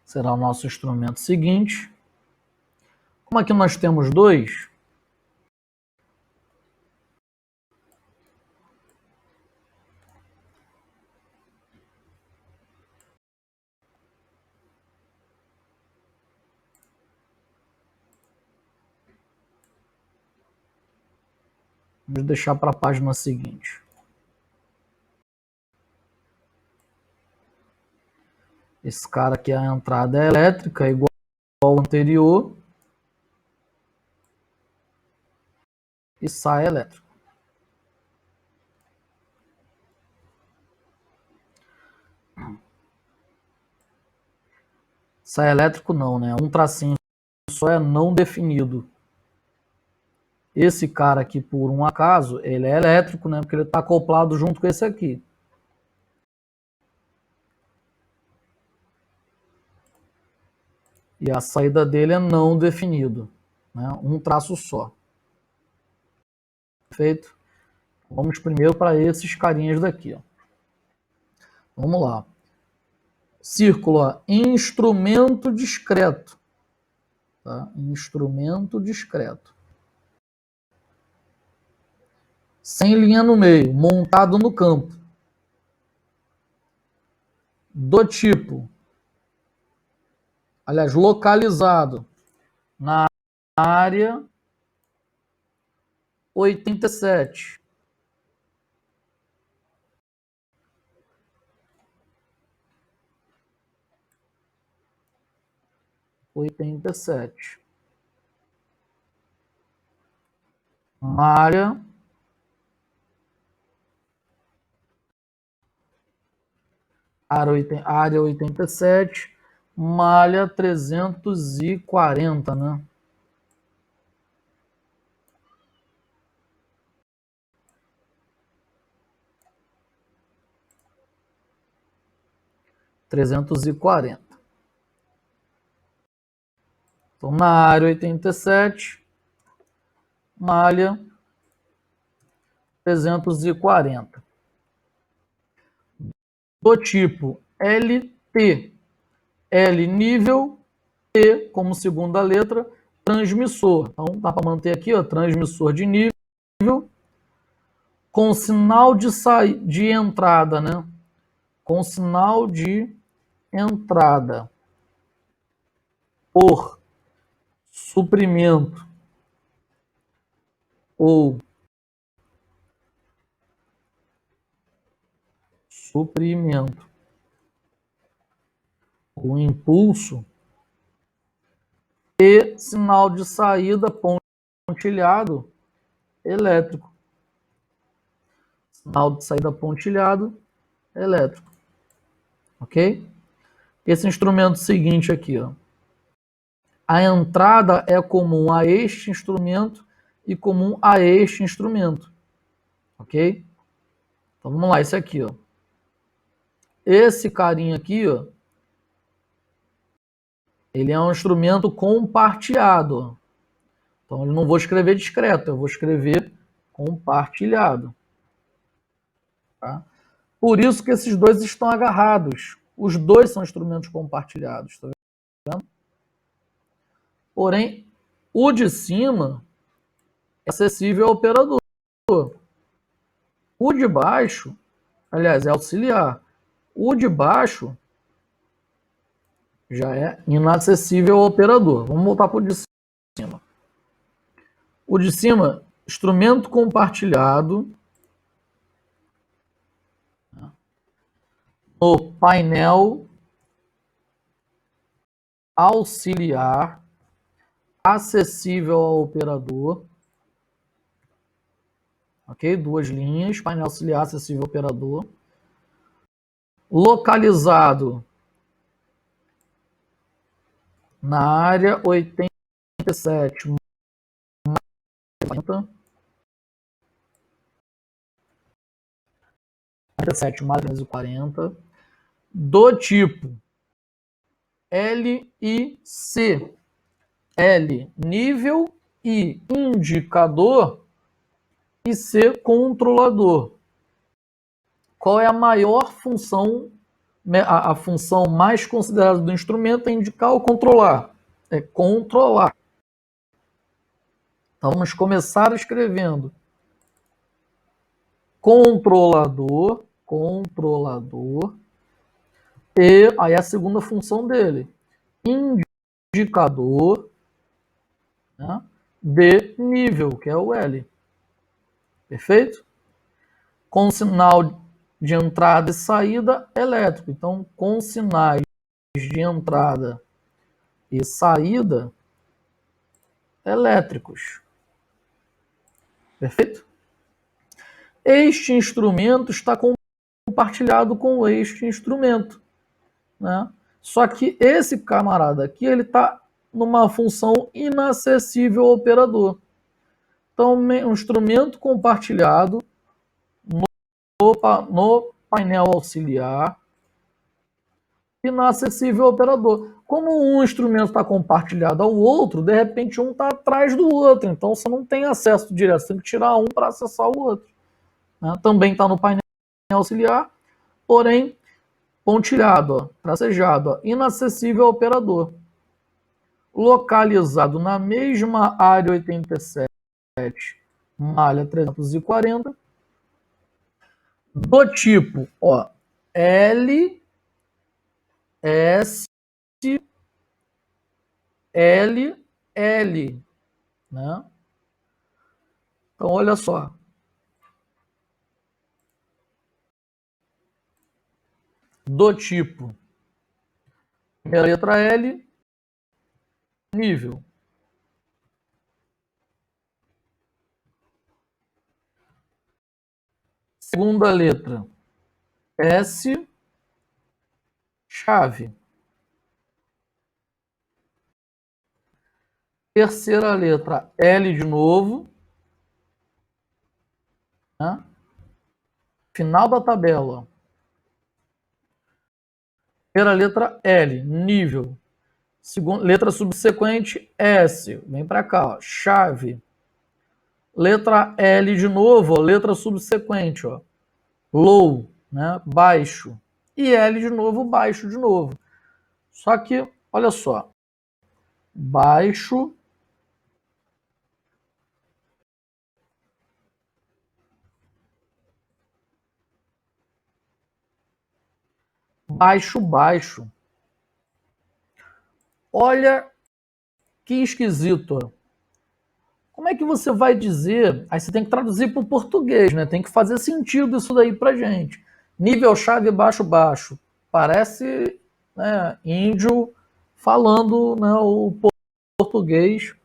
será o nosso instrumento seguinte. Como aqui nós temos dois, vamos deixar para a página seguinte. Esse cara aqui, a entrada é elétrica, igual ao anterior, e sai elétrico. Sai elétrico não, né? Um tracinho só é não definido. Esse cara aqui, por um acaso, ele é elétrico, né? Porque ele está acoplado junto com esse aqui. E a saída dele é não definido, né? Um traço só. Perfeito? Vamos primeiro para esses carinhas daqui, ó. Vamos lá. Círculo, ó, instrumento discreto. Tá? Instrumento discreto. Sem linha no meio, montado no campo. Do tipo, aliás, localizado na área 87. Área área 87, malha 340, né? Então, na área 87, malha 340. Do tipo LT, L nível, T como segunda letra, transmissor. Então, dá para manter aqui, ó, transmissor de nível, com sinal de entrada, né? Com sinal de entrada por suprimento ou suprimento ou impulso e sinal de saída pontilhado elétrico. Sinal de saída pontilhado elétrico. Ok? Esse instrumento seguinte aqui, ó. A entrada é comum a este instrumento e comum a este instrumento. Ok? Então vamos lá, esse aqui, ó. Esse carinha aqui, ó, ele é um instrumento compartilhado. Então eu não vou escrever discreto, eu vou escrever compartilhado. Tá? Por isso que esses dois estão agarrados. Os dois são instrumentos compartilhados. Tá vendo? Porém, o de cima é acessível ao operador. O de baixo, aliás, é auxiliar. O de baixo já é inacessível ao operador. Vamos voltar para o de cima. O de cima, instrumento compartilhado no painel auxiliar acessível ao operador. Ok? Duas linhas, painel auxiliar acessível ao operador. Localizado na área 87, 87 mais 340, do tipo LIC, L nível, I indicador e C controlador. Qual é a maior função, a função mais considerada do instrumento é indicar ou controlar? É controlar. Então, vamos começar escrevendo controlador, e aí a segunda função dele, indicador, né, de nível, que é o L. Perfeito? Com sinal de entrada e saída elétrico. Então, com sinais de entrada e saída elétricos. Perfeito? Este instrumento está compartilhado com este instrumento, né? Só que esse camarada aqui, ele está numa função inacessível ao operador. Então, um instrumento compartilhado no painel auxiliar inacessível ao operador. Como um instrumento está compartilhado ao outro, de repente um está atrás do outro, então você não tem acesso direto, você tem que tirar um para acessar o outro. Né? Também está no painel auxiliar, porém pontilhado, tracejado, inacessível ao operador. Localizado na mesma área 87, malha 340, do tipo, ó, L, S, L, L, né? Então, olha só. Do tipo, primeira letra L, nível. Segunda letra, S, chave. Terceira letra, L de novo. Né? Final da tabela. Primeira letra L, nível. Segunda, letra subsequente, S. Vem para cá, ó, chave. Letra L de novo, ó, letra subsequente, ó, low, né, baixo. E L de novo, baixo de novo. Só que, olha só, baixo, baixo, baixo. Olha que esquisito. Como é que você vai dizer? Aí você tem que traduzir para o português, né? Tem que fazer sentido isso daí para gente. Nível chave baixo baixo. Parece, né, índio falando, né, o português,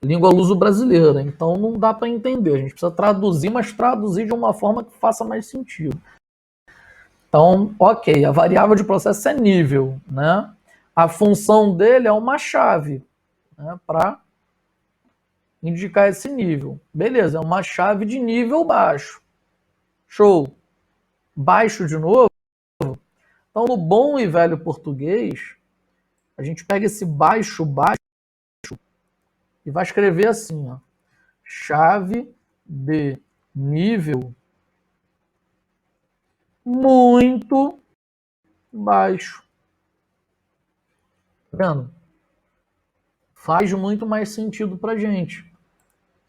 língua luso-brasileira. Então não dá para entender. A gente precisa traduzir, mas traduzir de uma forma que faça mais sentido. Então, ok, a variável de processo é nível, né? A função dele é uma chave, né, para indicar esse nível. Beleza, é uma chave de nível baixo. Show. Baixo de novo. Então, no bom e velho português, a gente pega esse baixo, baixo e vai escrever assim, ó, chave de nível muito baixo. Tá vendo? Faz muito mais sentido pra gente.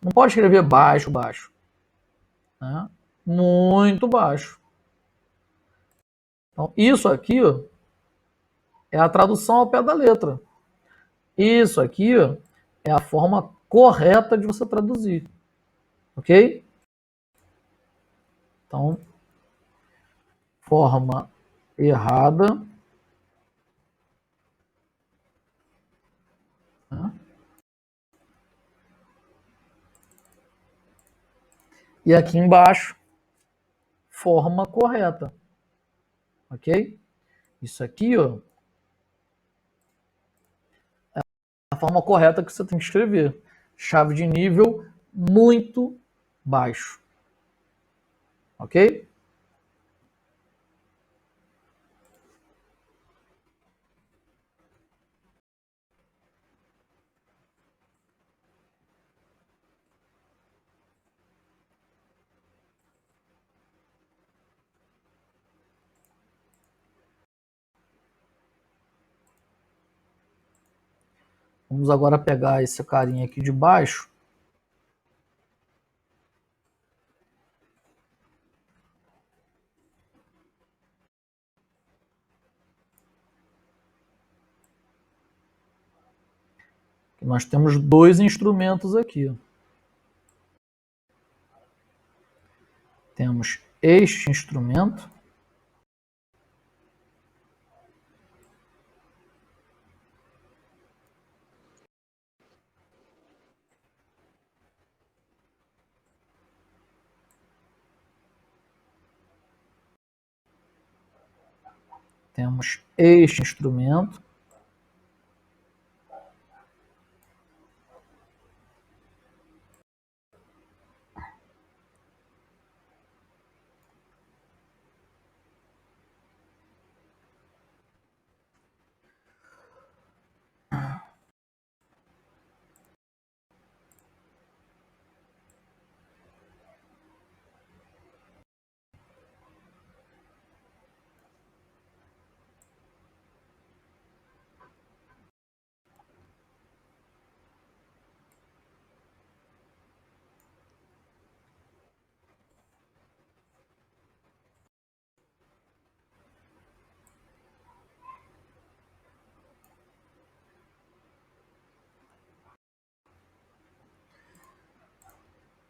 Não pode escrever baixo, baixo. Né? Muito baixo. Então, isso aqui, ó, é a tradução ao pé da letra. Isso aqui, ó, é a forma correta de você traduzir. Ok? Então, forma errada. Né? E aqui embaixo, forma correta. Ok? Isso aqui, ó, é a forma correta que você tem que escrever. Chave de nível muito baixo. Ok? Vamos agora pegar esse carinha aqui de baixo. Nós temos dois instrumentos aqui. Temos este instrumento Temos este instrumento.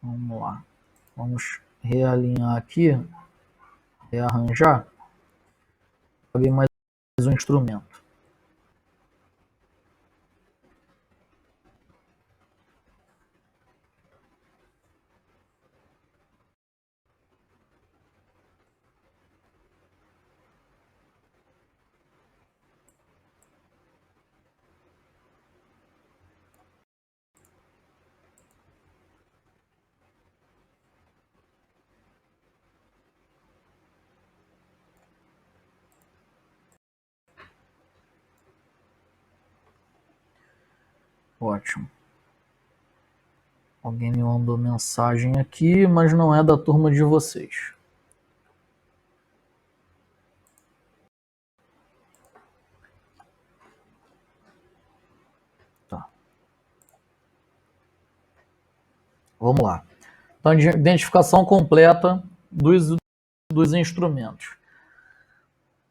Vamos lá. Vamos realinhar aqui, rearranjar. Cabe mais um instrumento. Ótimo. Alguém me mandou mensagem aqui, mas não é da turma de vocês. Tá. Vamos lá. Então, identificação completa dos instrumentos.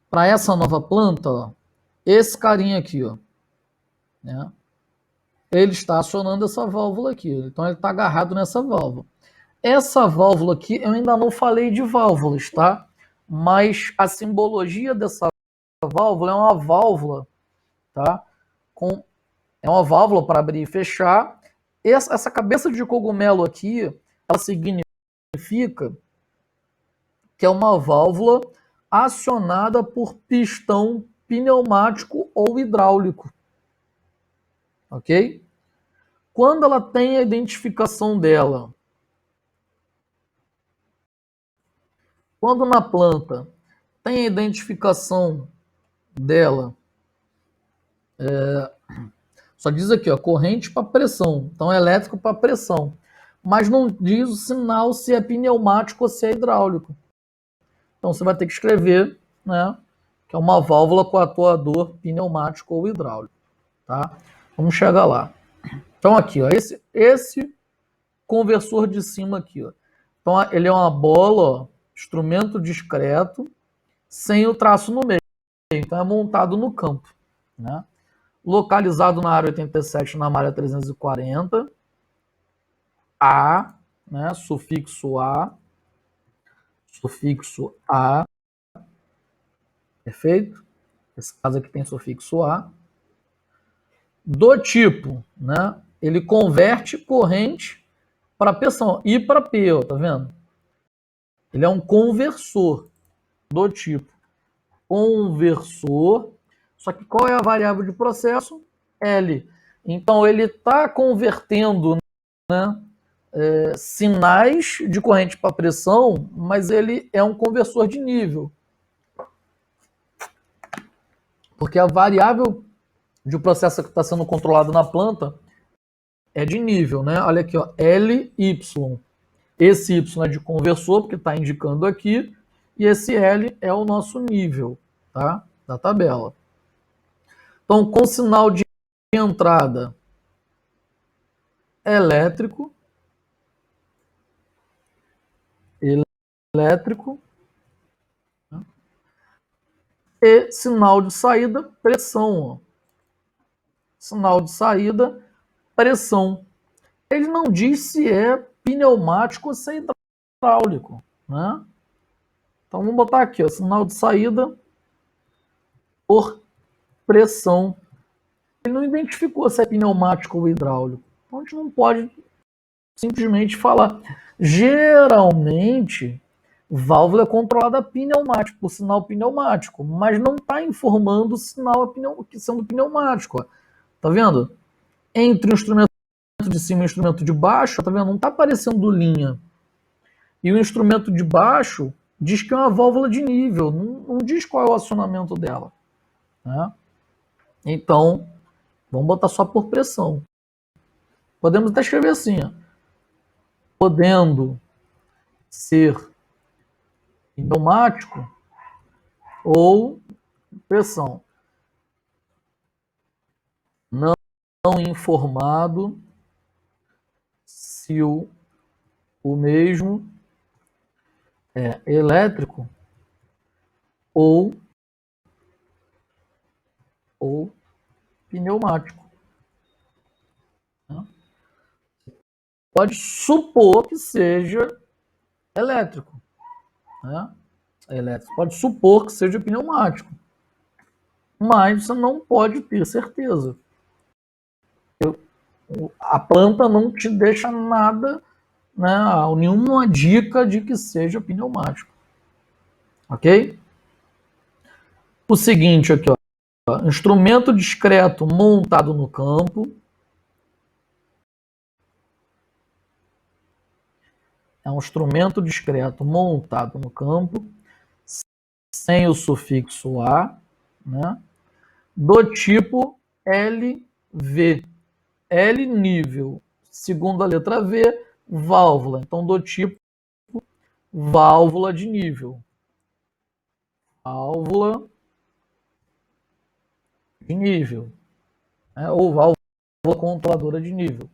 Para essa nova planta, ó, esse carinha aqui, ó, né? Ele está acionando essa válvula aqui. Então ele está agarrado nessa válvula. Essa válvula aqui, eu ainda não falei de válvulas, tá? Mas a simbologia dessa válvula é uma válvula, tá? É uma válvula para abrir e fechar. Essa cabeça de cogumelo aqui, ela significa que é uma válvula acionada por pistão pneumático ou hidráulico. Ok? Quando ela tem a identificação dela, quando na planta tem a identificação dela, só diz aqui, ó, corrente para pressão, então é elétrico para pressão, mas não diz o sinal se é pneumático ou se é hidráulico. Então você vai ter que escrever, né, que é uma válvula com atuador pneumático ou hidráulico, tá? Vamos chegar lá. Então aqui, ó, esse conversor de cima aqui, ó. Então ele é uma bola, ó, instrumento discreto, sem o traço no meio. Então é montado no campo, né? Localizado na área 87, na malha 340, A, né? Sufixo A, perfeito? Esse caso aqui tem sufixo A. Do tipo, né? Ele converte corrente para pressão, I para P, ó, tá vendo? Ele é um conversor do tipo conversor, só que qual é a variável de processo? L. Então ele está convertendo, né, sinais de corrente para pressão, mas ele é um conversor de nível. Porque a variável de processo que está sendo controlado na planta é de nível, né? Olha aqui, ó, LY. Esse Y é de conversor, porque está indicando aqui, e esse L é o nosso nível, tá? Da tabela. Então, com sinal de entrada elétrico, né? E sinal de saída, pressão. Ó. Sinal de saída, pressão. Ele não diz se é pneumático ou se é hidráulico, né? Então vamos botar aqui, ó, sinal de saída por pressão. Ele não identificou se é pneumático ou hidráulico. Então a gente não pode simplesmente falar. Geralmente válvula é controlada pneumático, por sinal pneumático, mas não está informando o sinal sendo pneumático. Ó. Tá vendo? Entre o instrumento de cima e o instrumento de baixo, tá vendo? Não está aparecendo linha. E o instrumento de baixo diz que é uma válvula de nível, não diz qual é o acionamento dela. Né? Então, vamos botar só por pressão. Podemos até escrever assim, ó. Podendo ser pneumático ou pressão. Não informado se o mesmo é elétrico ou pneumático. Né? Pode supor que seja elétrico. Né? Elétrico. Pode supor que seja pneumático. Mas você não pode ter certeza. A planta não te deixa nada, né, nenhuma dica de que seja pneumático. Ok? O seguinte aqui, ó. Instrumento discreto montado no campo. É um instrumento discreto montado no campo, sem o sufixo A, né? Do tipo LV. L, nível. Segunda letra V, válvula. Então, do tipo válvula de nível. Válvula de nível. Né? Ou válvula controladora de nível.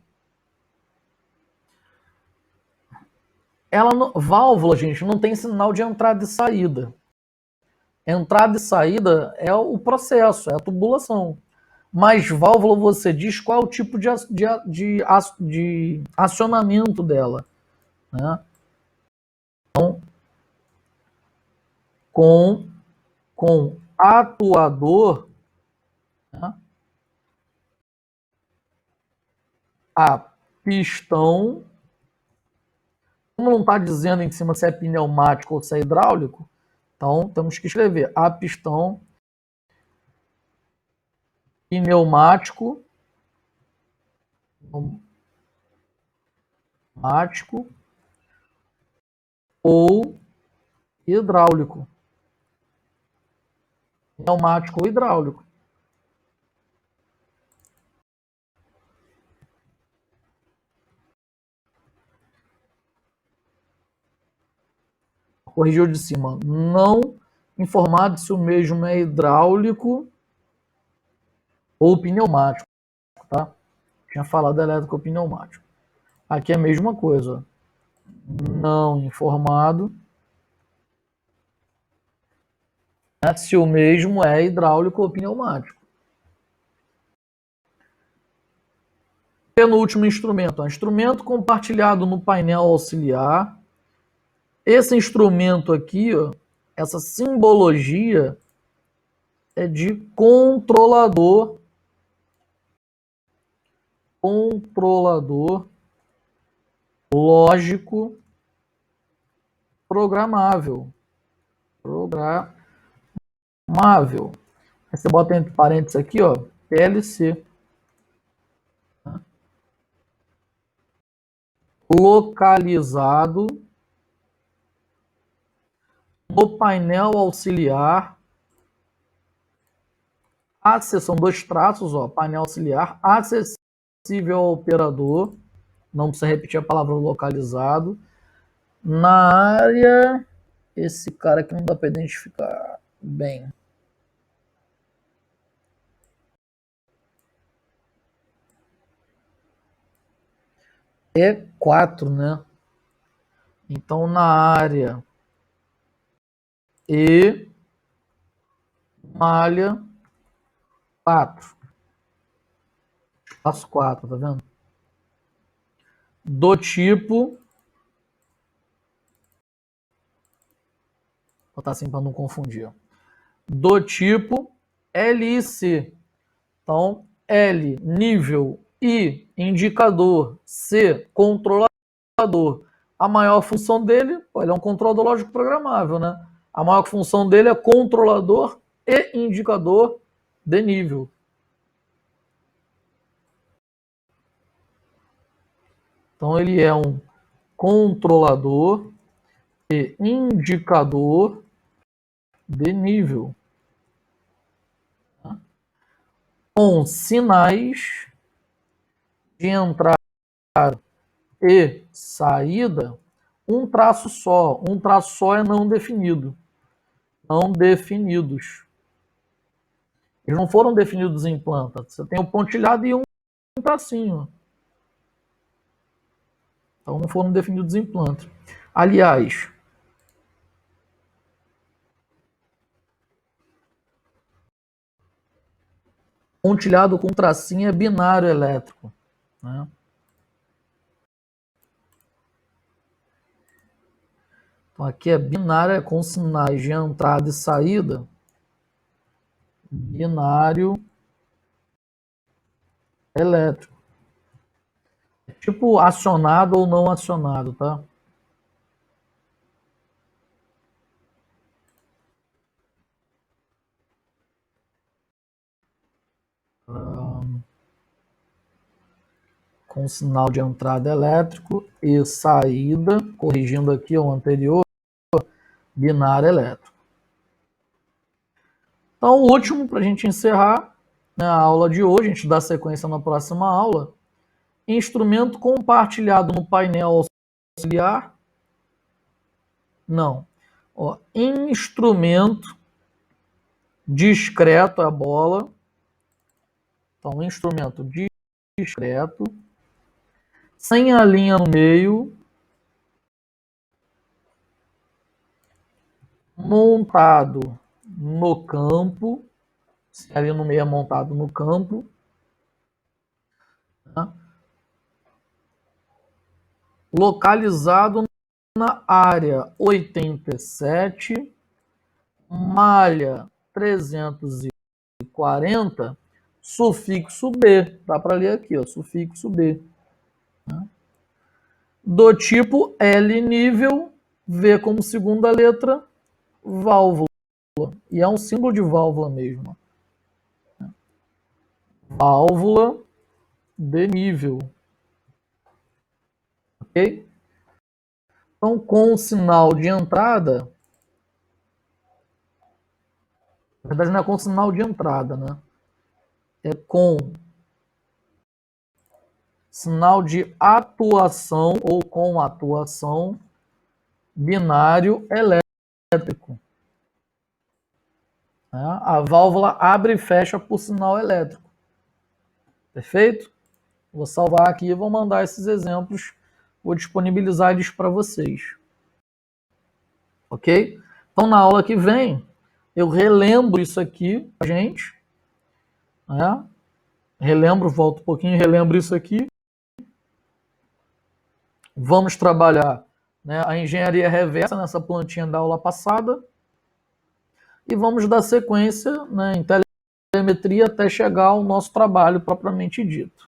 Válvula, gente, não tem sinal de entrada e saída. Entrada e saída é o processo, é a tubulação. Mas válvula você diz qual é o tipo de acionamento dela. Né? Então, com atuador, né? A pistão, como não está dizendo em cima se é pneumático ou se é hidráulico, então temos que escrever a pistão pneumático ou hidráulico. Pneumático ou hidráulico. Corrigiu de cima. Não informado se o mesmo é hidráulico ou pneumático. Tá? Tinha falado elétrico ou pneumático. Aqui é a mesma coisa. Não informado, né, se o mesmo é hidráulico ou pneumático. Penúltimo instrumento. Instrumento compartilhado no painel auxiliar. Esse instrumento aqui, ó, essa simbologia é de controlador lógico programável. Aí você bota entre parênteses aqui, ó, PLC. Localizado no painel auxiliar. São dois traços, ó, painel auxiliar, acessível ao operador. Não precisa repetir a palavra localizado. Na área, esse cara aqui não dá para identificar bem. E4, né? Então, na área E, malha 4. Espaço 4, tá vendo? Do tipo... Vou botar assim para não confundir. Do tipo LIC. Então, L, nível, I, indicador, C, controlador. A maior função dele, ele é um controlador lógico programável, né? A maior função dele é controlador e indicador de nível. Então ele é um controlador e indicador de nível, tá? Com sinais de entrada e saída, um traço só. Um traço só é não definido. Não definidos. Eles não foram definidos em planta. Você tem um pontilhado e um tracinho. Então não foram definidos em planta. Aliás, pontilhado com tracinho é binário elétrico, né? Então aqui é binário, é com sinais de entrada e saída. Binário elétrico. É tipo acionado ou não acionado, tá? Com sinal de entrada elétrico e saída, corrigindo aqui o anterior, binário elétrico. Então, o último, para a gente encerrar, né, a aula de hoje, a gente dá sequência na próxima aula, instrumento compartilhado no painel auxiliar. Não. Ó, instrumento discreto é a bola. Então, instrumento discreto, sem a linha no meio, montado no campo, ali no meio é montado no campo, tá? Localizado na área 87, malha 340, sufixo B, dá para ler aqui, ó, sufixo B, né? Do tipo L nível, V como segunda letra, válvula, e é um símbolo de válvula mesmo, válvula de nível, ok? Então, com o sinal de entrada, na verdade não é com sinal de entrada, né? É com sinal de atuação ou com atuação binário elétrico, né? A válvula abre e fecha por sinal elétrico. Perfeito? Vou salvar aqui e vou mandar esses exemplos, vou disponibilizar eles para vocês. Ok? Então, na aula que vem, eu relembro isso aqui, gente, né? Relembro, volto um pouquinho, relembro isso aqui. Vamos trabalhar, né, a engenharia reversa nessa plantinha da aula passada e vamos dar sequência, né, em telemetria até chegar ao nosso trabalho propriamente dito.